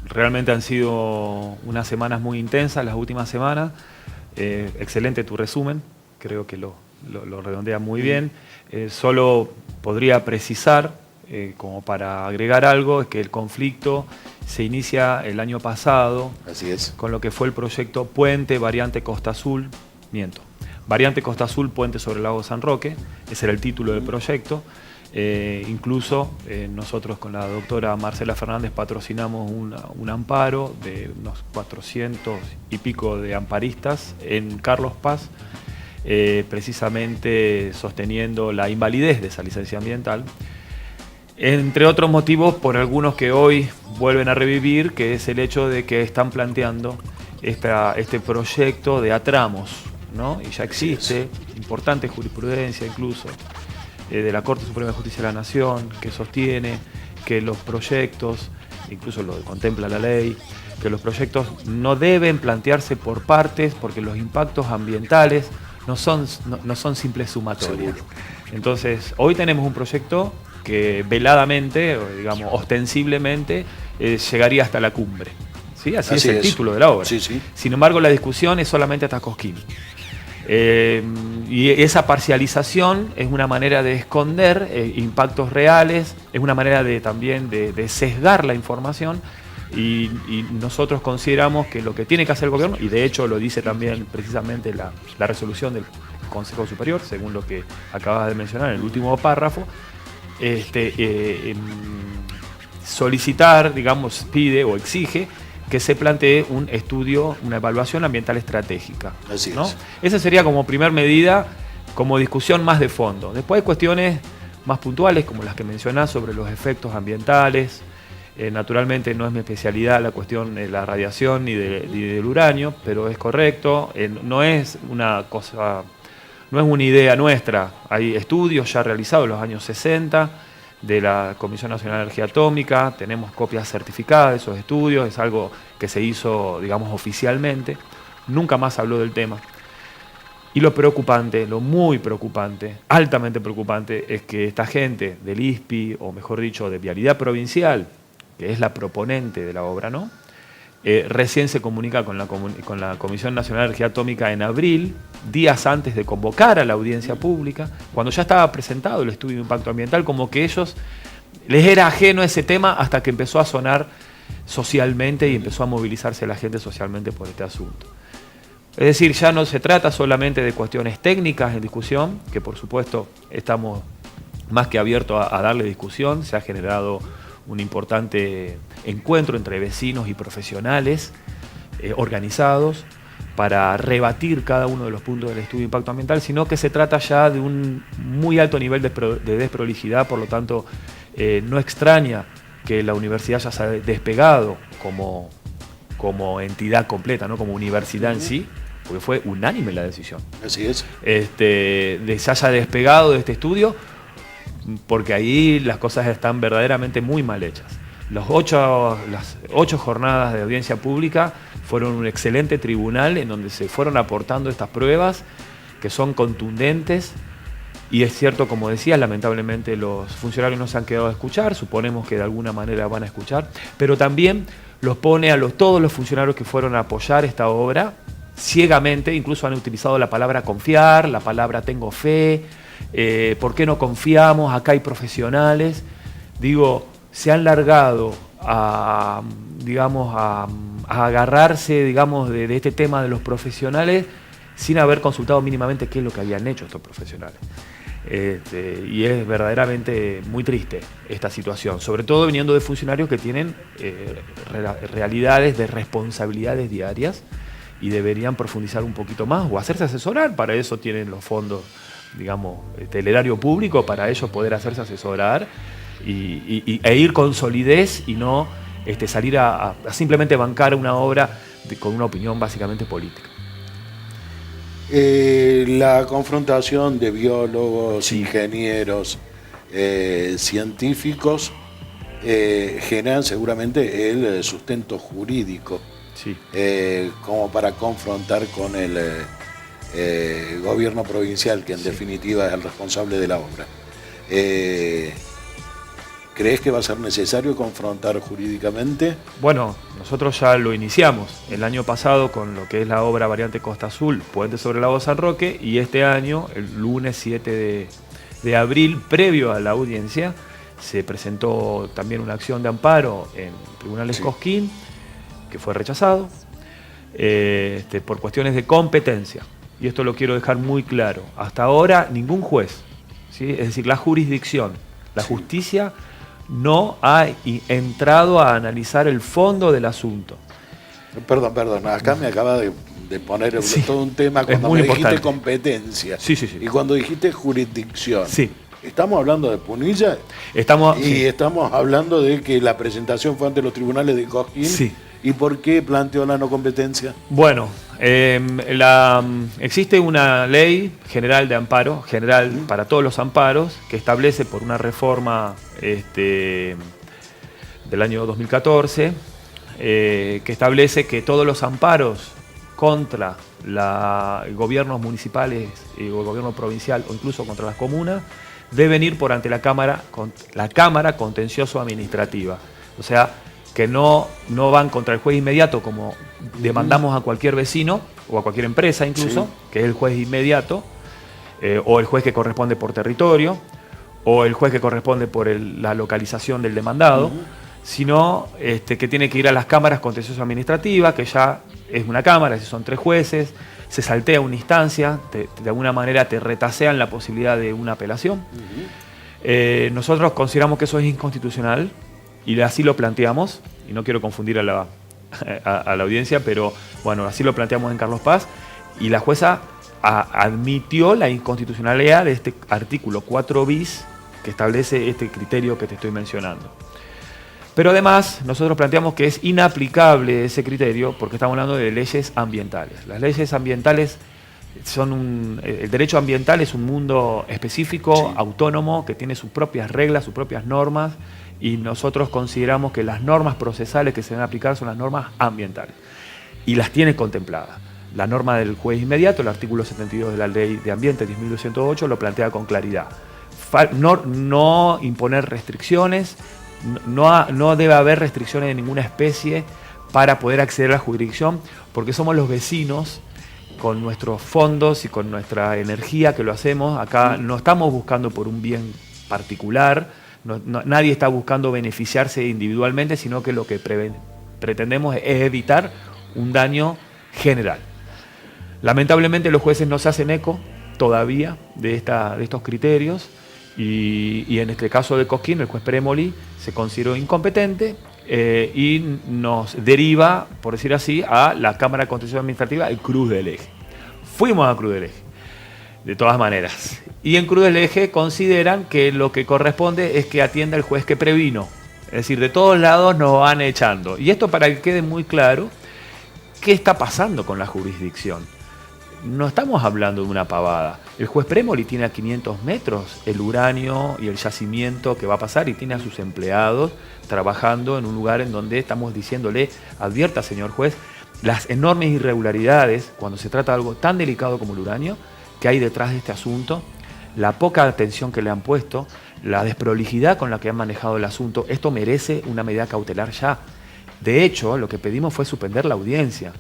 K: Realmente han sido unas semanas muy intensas, las últimas semanas. Excelente tu resumen, creo que lo redondea muy bien. Solo podría precisar, como para agregar algo, es que el conflicto se inicia el año pasado.
A: Así es.
K: Con lo que fue el proyecto Puente Variante Costa Azul. Variante Costa Azul, Puente sobre el Lago San Roque, ese era el título del proyecto. Incluso nosotros con la doctora Marcela Fernández patrocinamos un amparo de unos 400 y pico de amparistas en Carlos Paz, precisamente sosteniendo la invalidez de esa licencia ambiental, entre otros motivos por algunos que hoy vuelven a revivir, que es el hecho de que están planteando este proyecto de a tramos, ¿no? Y ya existe importante jurisprudencia incluso de la Corte Suprema de Justicia de la Nación, que sostiene que los proyectos, incluso lo contempla la ley, que los proyectos no deben plantearse por partes porque los impactos ambientales no son simples sumatorias. Entonces, hoy tenemos un proyecto que veladamente, o digamos ostensiblemente, llegaría hasta la cumbre. ¿Sí? Así es el título de la obra.
A: Sí, sí.
K: Sin embargo, la discusión es solamente hasta Cosquín. Y esa parcialización es una manera de esconder impactos reales, es una manera también de sesgar la información, y nosotros consideramos que lo que tiene que hacer el gobierno, y de hecho lo dice también precisamente la resolución del Consejo Superior, según lo que acabas de mencionar en el último párrafo, solicitar, digamos, pide o exige que se plantee un estudio, una evaluación ambiental estratégica.
A: Así
K: ¿no?
A: es.
K: Esa sería como primer medida, como discusión más de fondo. Después hay cuestiones más puntuales, como las que mencionás sobre los efectos ambientales. Naturalmente no es mi especialidad la cuestión de la radiación ni del uranio, pero es correcto. No es una cosa, no es una idea nuestra. Hay estudios ya realizados en los años 60, de la Comisión Nacional de Energía Atómica, tenemos copias certificadas de esos estudios, es algo que se hizo, digamos, oficialmente, nunca más habló del tema. Y lo preocupante, lo muy preocupante, altamente preocupante, es que esta gente del ISPI, o mejor dicho, de Vialidad Provincial, que es la proponente de la obra, ¿no? Recién se comunica con la Comisión Nacional de Energía Atómica en abril, días antes de convocar a la audiencia pública, cuando ya estaba presentado el estudio de impacto ambiental, como que les era ajeno ese tema hasta que empezó a sonar socialmente y empezó a movilizarse la gente socialmente por este asunto. Es decir, ya no se trata solamente de cuestiones técnicas en discusión, que por supuesto estamos más que abiertos a darle discusión, se ha generado un importante encuentro entre vecinos y profesionales organizados, para rebatir cada uno de los puntos del estudio de impacto ambiental, sino que se trata ya de un muy alto nivel de desprolijidad, por lo tanto no extraña que la universidad ya se haya despegado como entidad completa, ¿no? Como universidad en sí, porque fue unánime la decisión.
A: Así es.
K: Se haya despegado de este estudio, porque ahí las cosas están verdaderamente muy mal hechas. Las 8 jornadas de audiencia pública fueron un excelente tribunal en donde se fueron aportando estas pruebas que son contundentes, y es cierto, como decía, lamentablemente los funcionarios no se han quedado a escuchar, suponemos que de alguna manera van a escuchar, pero también los pone a todos los funcionarios que fueron a apoyar esta obra ciegamente, incluso han utilizado la palabra confiar, la palabra tengo fe, ¿por qué no confiamos? Acá hay profesionales. Digo, se han largado a agarrarse, digamos, de este tema de los profesionales sin haber consultado mínimamente qué es lo que habían hecho estos profesionales. Y es verdaderamente muy triste esta situación, sobre todo viniendo de funcionarios que tienen realidades de responsabilidades diarias y deberían profundizar un poquito más o hacerse asesorar. Para eso tienen los fondos, digamos, el erario público, para ellos poder hacerse asesorar e ir con solidez y no salir a simplemente bancar una obra con una opinión básicamente política.
A: La confrontación de biólogos, ingenieros, científicos generan seguramente el sustento jurídico como para confrontar con el gobierno provincial, que en definitiva es el responsable de la obra. ¿Crees que va a ser necesario confrontar jurídicamente?
K: Bueno, nosotros ya lo iniciamos el año pasado con lo que es la obra Variante Costa Azul, Puente sobre el Lago San Roque, y este año, el lunes 7 de abril, previo a la audiencia, se presentó también una acción de amparo en tribunales Cosquín, que fue rechazado por cuestiones de competencia. Y esto lo quiero dejar muy claro. Hasta ahora ningún juez, ¿sí? Es decir, la jurisdicción, la justicia, no ha entrado a analizar el fondo del asunto.
A: Perdón, acá me acaba de poner todo un tema cuando me dijiste competencia. Y cuando dijiste jurisdicción. ¿Estamos hablando de Punilla? Estamos hablando de que la presentación fue ante los tribunales de Cosquín. ¿Y por qué planteó la no competencia?
K: Bueno, existe una ley general de amparo, general para todos los amparos, que establece por una reforma del año 2014, que establece que todos los amparos contra gobiernos municipales o el gobierno provincial o incluso contra las comunas deben ir por ante la Cámara Contencioso Administrativa. O sea, que no van contra el juez inmediato como demandamos a cualquier vecino o a cualquier empresa incluso, que es el juez inmediato, o el juez que corresponde por territorio, o el juez que corresponde por la localización del demandado, sino que tiene que ir a las cámaras contenciosas administrativas, que ya es una cámara, si son 3 jueces, se saltea una instancia, de alguna manera te retasean la posibilidad de una apelación. Nosotros consideramos que eso es inconstitucional, y así lo planteamos, y no quiero confundir a la audiencia, pero bueno, así lo planteamos en Carlos Paz, y la jueza admitió la inconstitucionalidad de este artículo 4 bis que establece este criterio que te estoy mencionando. Pero además, nosotros planteamos que es inaplicable ese criterio porque estamos hablando de leyes ambientales. Las leyes ambientales el derecho ambiental es un mundo específico, autónomo, que tiene sus propias reglas, sus propias normas, y nosotros consideramos que las normas procesales que se deben aplicar son las normas ambientales, y las tiene contempladas. La norma del juez inmediato, el artículo 72 de la Ley de Ambiente 10.208, lo plantea con claridad. No imponer restricciones, no debe haber restricciones de ninguna especie para poder acceder a la jurisdicción, porque somos los vecinos, con nuestros fondos y con nuestra energía que lo hacemos. Acá no estamos buscando por un bien particular, nadie está buscando beneficiarse individualmente, sino que lo que pretendemos es evitar un daño general. Lamentablemente los jueces no se hacen eco todavía de estos criterios, y en este caso de Cosquín, el juez Premoli se consideró incompetente y nos deriva, por decir así, a la Cámara de Contencioso Administrativa de Cruz del Eje. Fuimos a Cruz del Eje, de todas maneras. Y en Cruz del Eje consideran que lo que corresponde es que atienda el juez que previno. Es decir, de todos lados nos van echando. Y esto para que quede muy claro, ¿qué está pasando con la jurisdicción? No estamos hablando de una pavada. El juez Premoli tiene a 500 metros el uranio y el yacimiento que va a pasar y tiene a sus empleados trabajando en un lugar en donde estamos diciéndole, advierta señor juez, las enormes irregularidades cuando se trata de algo tan delicado como el uranio que hay detrás de este asunto, la poca atención que le han puesto, la desprolijidad con la que han manejado el asunto. Esto merece una medida cautelar ya. De hecho, lo que pedimos fue suspender la audiencia.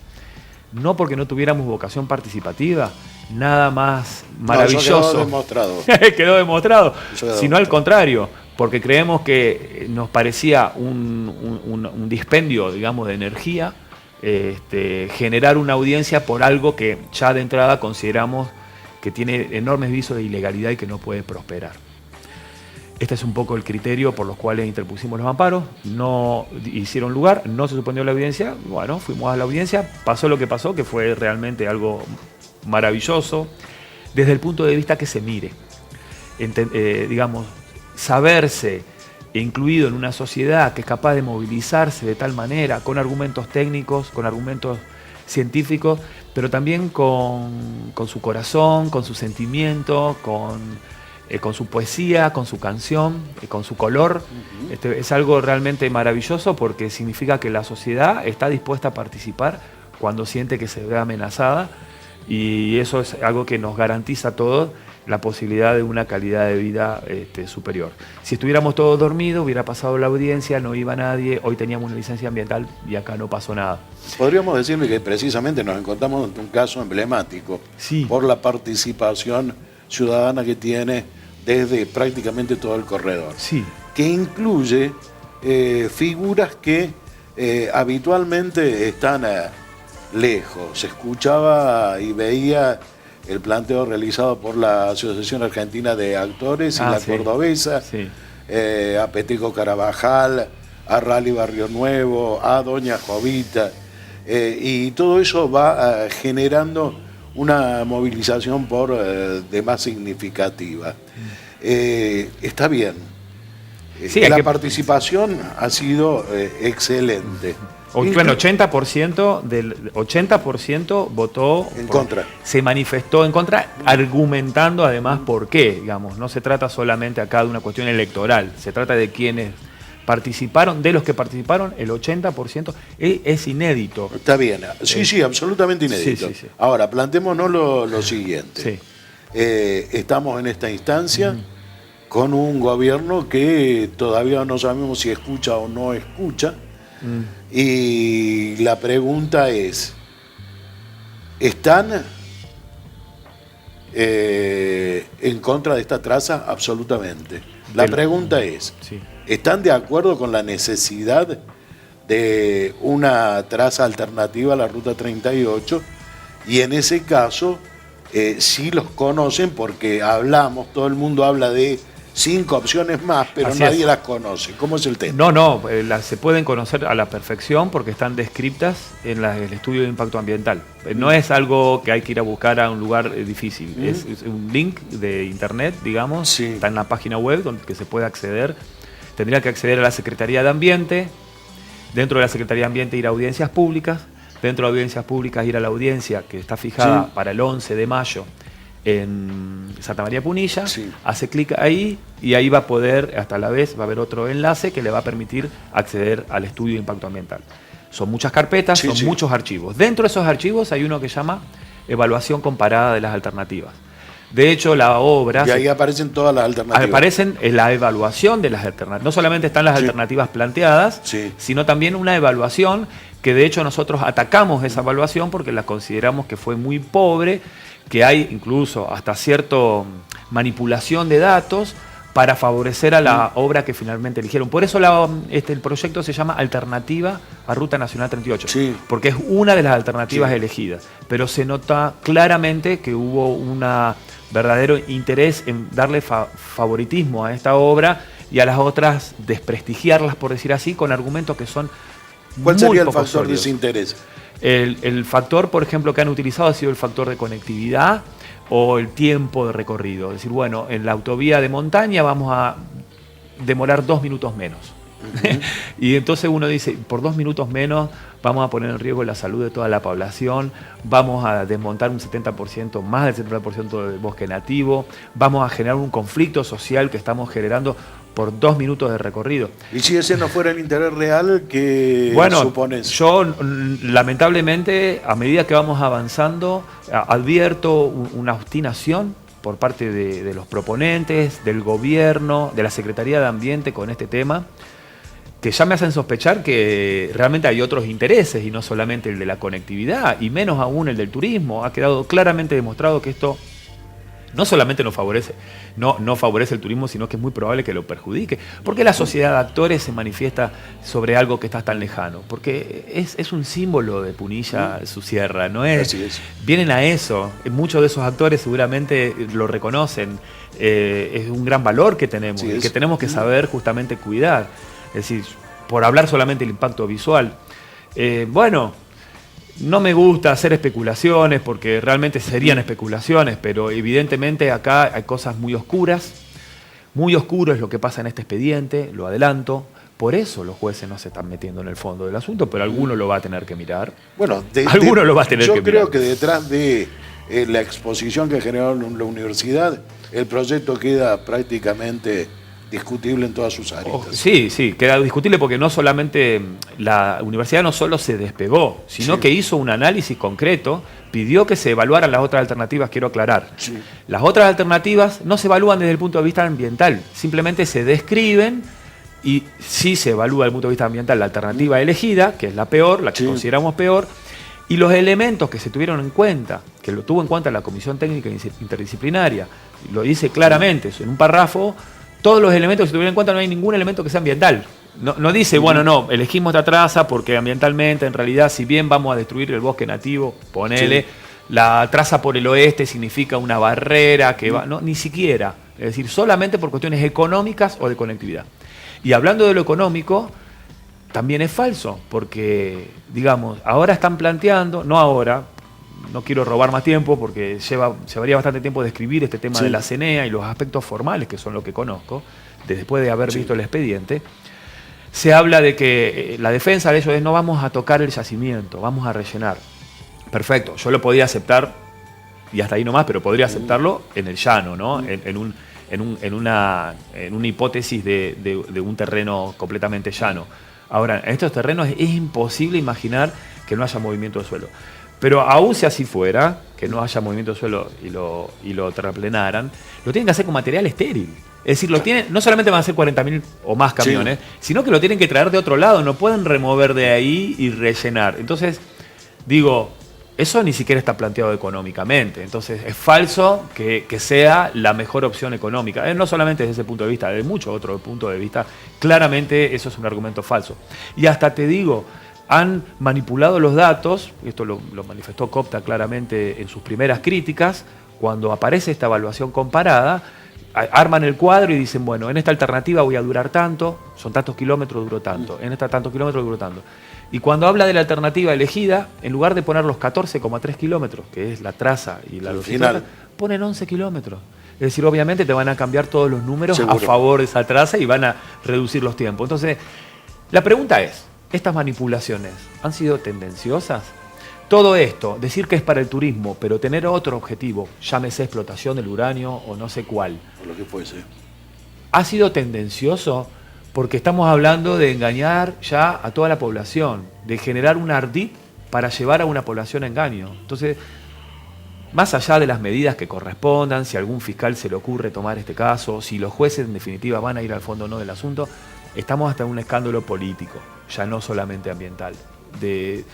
K: No porque no tuviéramos vocación participativa, nada más maravilloso.
A: Quedó demostrado.
K: Quedó demostrado. Sino al
A: demostrado.
K: contrario, porque creemos que nos parecía un dispendio, digamos, de energía, generar una audiencia por algo que ya de entrada consideramos que tiene enormes visos de ilegalidad y que no puede prosperar. Este es un poco el criterio por los cuales interpusimos los amparos, no hicieron lugar, no se suspendió la audiencia, bueno, fuimos a la audiencia, pasó lo que pasó, que fue realmente algo maravilloso, desde el punto de vista que se mire, digamos, saberse incluido en una sociedad que es capaz de movilizarse de tal manera, con argumentos técnicos, con argumentos científicos, pero también con su corazón, con su sentimiento, con su poesía, con su canción, con su color. Es algo realmente maravilloso porque significa que la sociedad está dispuesta a participar cuando siente que se ve amenazada, y eso es algo que nos garantiza a todos la posibilidad de una calidad de vida superior. Si estuviéramos todos dormidos, hubiera pasado la audiencia, no iba nadie, hoy teníamos una licencia ambiental y acá no pasó nada.
A: Podríamos decirle que precisamente nos encontramos ante un caso emblemático,
K: sí,
A: por la participación ciudadana que tiene desde prácticamente todo el corredor,
K: sí,
A: que incluye figuras que habitualmente están lejos. Se escuchaba y veía el planteo realizado por la Asociación Argentina de Actores y la
K: sí,
A: Cordobesa,
K: sí,
A: a Peteco Carabajal, a Rally Barrio Nuevo, a Doña Jovita, y todo eso va generando una movilización por demás significativa. Está bien.
K: Sí,
A: la participación ha sido excelente.
K: Bueno, 80% votó
A: en contra.
K: Se manifestó en contra, argumentando además por qué. Digamos, no se trata solamente acá de una cuestión electoral, se trata de quienes participaron, de los que participaron, el 80% es inédito.
A: Está bien, sí, absolutamente inédito.
K: Sí.
A: Ahora, plantémonos lo siguiente.
K: Sí.
A: Estamos en esta instancia con un gobierno que todavía no sabemos si escucha o no escucha. Y la pregunta es, ¿están en contra de esta traza? Absolutamente. La pregunta es, ¿están de acuerdo con la necesidad de una traza alternativa a la Ruta 38? Y en ese caso, sí los conocen porque hablamos, todo el mundo habla de 5 opciones más, pero
K: Así
A: nadie
K: es.
A: las conoce. ¿Cómo es el tema?
K: No, se pueden conocer a la perfección porque están descriptas en el estudio de impacto ambiental. No es algo que hay que ir a buscar a un lugar difícil. Es un link de internet, digamos, está en la página web donde que se puede acceder. Tendría que acceder a la Secretaría de Ambiente, dentro de la Secretaría de Ambiente ir a audiencias públicas, dentro de audiencias públicas ir a la audiencia que está fijada para el 11 de mayo en Santa María Punilla, hace clic ahí y ahí va a poder, hasta la vez, va a haber otro enlace que le va a permitir acceder al estudio de impacto ambiental. Son muchas carpetas, son muchos archivos. Dentro de esos archivos hay uno que se llama evaluación comparada de las alternativas. De hecho, la obra...
A: Y ahí aparecen todas las alternativas.
K: Aparecen en la evaluación de las alternativas. No solamente están las alternativas planteadas, sino también una evaluación que de hecho nosotros atacamos esa evaluación porque la consideramos que fue muy pobre, que hay incluso hasta cierta manipulación de datos para favorecer a la obra que finalmente eligieron. Por eso el proyecto se llama Alternativa a Ruta Nacional 38, porque es una de las alternativas elegidas, pero se nota claramente que hubo un verdadero interés en darle favoritismo a esta obra y a las otras desprestigiarlas, por decir así, con argumentos que son
A: ¿Cuál
K: muy
A: sería el
K: poco
A: factor de
K: sólidos.
A: ese interés?
K: El factor, por ejemplo, que han utilizado ha sido el factor de conectividad o el tiempo de recorrido. Es decir, bueno, en la autovía de montaña vamos a demorar 2 minutos menos. Y entonces uno dice, por 2 minutos menos vamos a poner en riesgo la salud de toda la población, vamos a desmontar un 70%, más del 70% del bosque nativo, vamos a generar un conflicto social que estamos generando por 2 minutos de recorrido.
A: Y si ese no fuera el interés real, ¿qué supones?
K: Yo lamentablemente, a medida que vamos avanzando, advierto una obstinación por parte de los proponentes, del gobierno, de la Secretaría de Ambiente con este tema, que ya me hacen sospechar que realmente hay otros intereses y no solamente el de la conectividad, y menos aún el del turismo. Ha quedado claramente demostrado que esto no solamente no favorece el turismo, sino que es muy probable que lo perjudique. ¿Por qué la sociedad de actores se manifiesta sobre algo que está tan lejano? Porque es un símbolo de Punilla, su sierra, ¿no es?
A: Así es.
K: Vienen a eso. Muchos de esos actores seguramente lo reconocen. Es un gran valor que tenemos y que tenemos que saber justamente cuidar. Es decir, por hablar solamente del impacto visual. Bueno, no me gusta hacer especulaciones porque realmente serían especulaciones, pero evidentemente acá hay cosas muy oscuras. Muy oscuro es lo que pasa en este expediente, lo adelanto. Por eso los jueces no se están metiendo en el fondo del asunto, pero alguno lo va a tener que mirar.
A: Bueno,
K: alguno lo va a tener que mirar.
A: Yo creo que detrás de la exposición que generaron en la universidad, el proyecto queda prácticamente discutible en todas sus aristas.
K: Sí, queda discutible porque no solamente la universidad no solo se despegó, sino que hizo un análisis concreto, pidió que se evaluaran las otras alternativas, quiero aclarar. Sí. Las otras alternativas no se evalúan desde el punto de vista ambiental, simplemente se describen y sí se evalúa desde el punto de vista ambiental la alternativa elegida, que es la peor, la que consideramos peor, y los elementos que se tuvieron en cuenta, que lo tuvo en cuenta la Comisión Técnica Interdisciplinaria, lo dice claramente en un párrafo. Todos los elementos que se tuvieron en cuenta, no hay ningún elemento que sea ambiental. No dice, bueno, no, elegimos esta traza porque ambientalmente, en realidad, si bien vamos a destruir el bosque nativo, ponele, la traza por el oeste significa una barrera que va... No, ni siquiera. Es decir, solamente por cuestiones económicas o de conectividad. Y hablando de lo económico, también es falso, porque, digamos, ahora están planteando, no ahora, no quiero robar más tiempo porque llevaría bastante tiempo describir este tema de la CENEA y los aspectos formales, que son lo que conozco, después de haber visto el expediente. Se habla de que la defensa de ellos es no vamos a tocar el yacimiento, vamos a rellenar. Perfecto, yo lo podía aceptar, y hasta ahí nomás, pero podría aceptarlo en el llano, ¿no? En una hipótesis de un terreno completamente llano. Ahora, en estos terrenos es imposible imaginar que no haya movimiento de suelo. Pero aún si así fuera, que no haya movimiento de suelo y lo terraplenaran, lo tienen que hacer con material estéril. Es decir, no solamente van a ser 40.000 o más camiones, sino que lo tienen que traer de otro lado, no pueden remover de ahí y rellenar. Entonces, digo, eso ni siquiera está planteado económicamente. Entonces, es falso que sea la mejor opción económica. No solamente desde ese punto de vista, desde muchos otros puntos de vista, claramente eso es un argumento falso. Y hasta te digo, han manipulado los datos, esto lo manifestó Copta claramente en sus primeras críticas, cuando aparece esta evaluación comparada, arman el cuadro y dicen, bueno, en esta alternativa voy a durar tanto, son tantos kilómetros, duró tanto, en esta tantos kilómetros, duró tanto. Y cuando habla de la alternativa elegida, en lugar de poner los 14,3 kilómetros, que es la traza y la longitud, ponen 11 kilómetros. Es decir, obviamente te van a cambiar todos los números a favor de esa traza y van a reducir los tiempos. Entonces, la pregunta es, ¿estas manipulaciones han sido tendenciosas? Todo esto, decir que es para el turismo, pero tener otro objetivo, llámese explotación del uranio o no sé cuál,
A: o lo que fuese,
K: ha sido tendencioso porque estamos hablando de engañar ya a toda la población, de generar un ardid para llevar a una población a engaño. Entonces, más allá de las medidas que correspondan, si a algún fiscal se le ocurre tomar este caso, si los jueces en definitiva van a ir al fondo o no del asunto, estamos hasta en un escándalo político, ya no solamente ambiental, de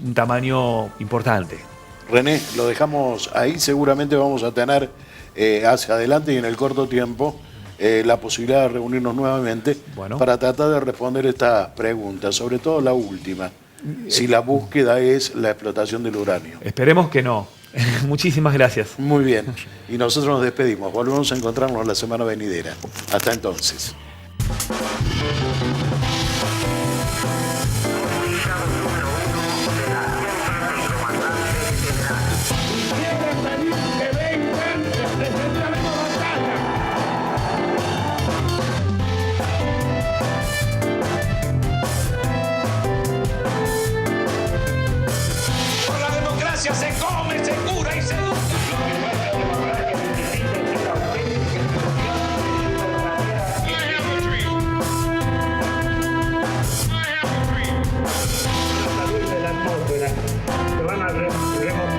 K: un tamaño importante.
A: René, lo dejamos ahí, seguramente vamos a tener hacia adelante y en el corto tiempo la posibilidad de reunirnos nuevamente para tratar de responder esta pregunta, sobre todo la última, si la búsqueda es la explotación del uranio.
K: Esperemos que no. Muchísimas gracias.
A: Muy bien. Y nosotros nos despedimos. Volvemos a encontrarnos la semana venidera. Hasta entonces.
D: Se come, se cura y se educa. Se van a remontar.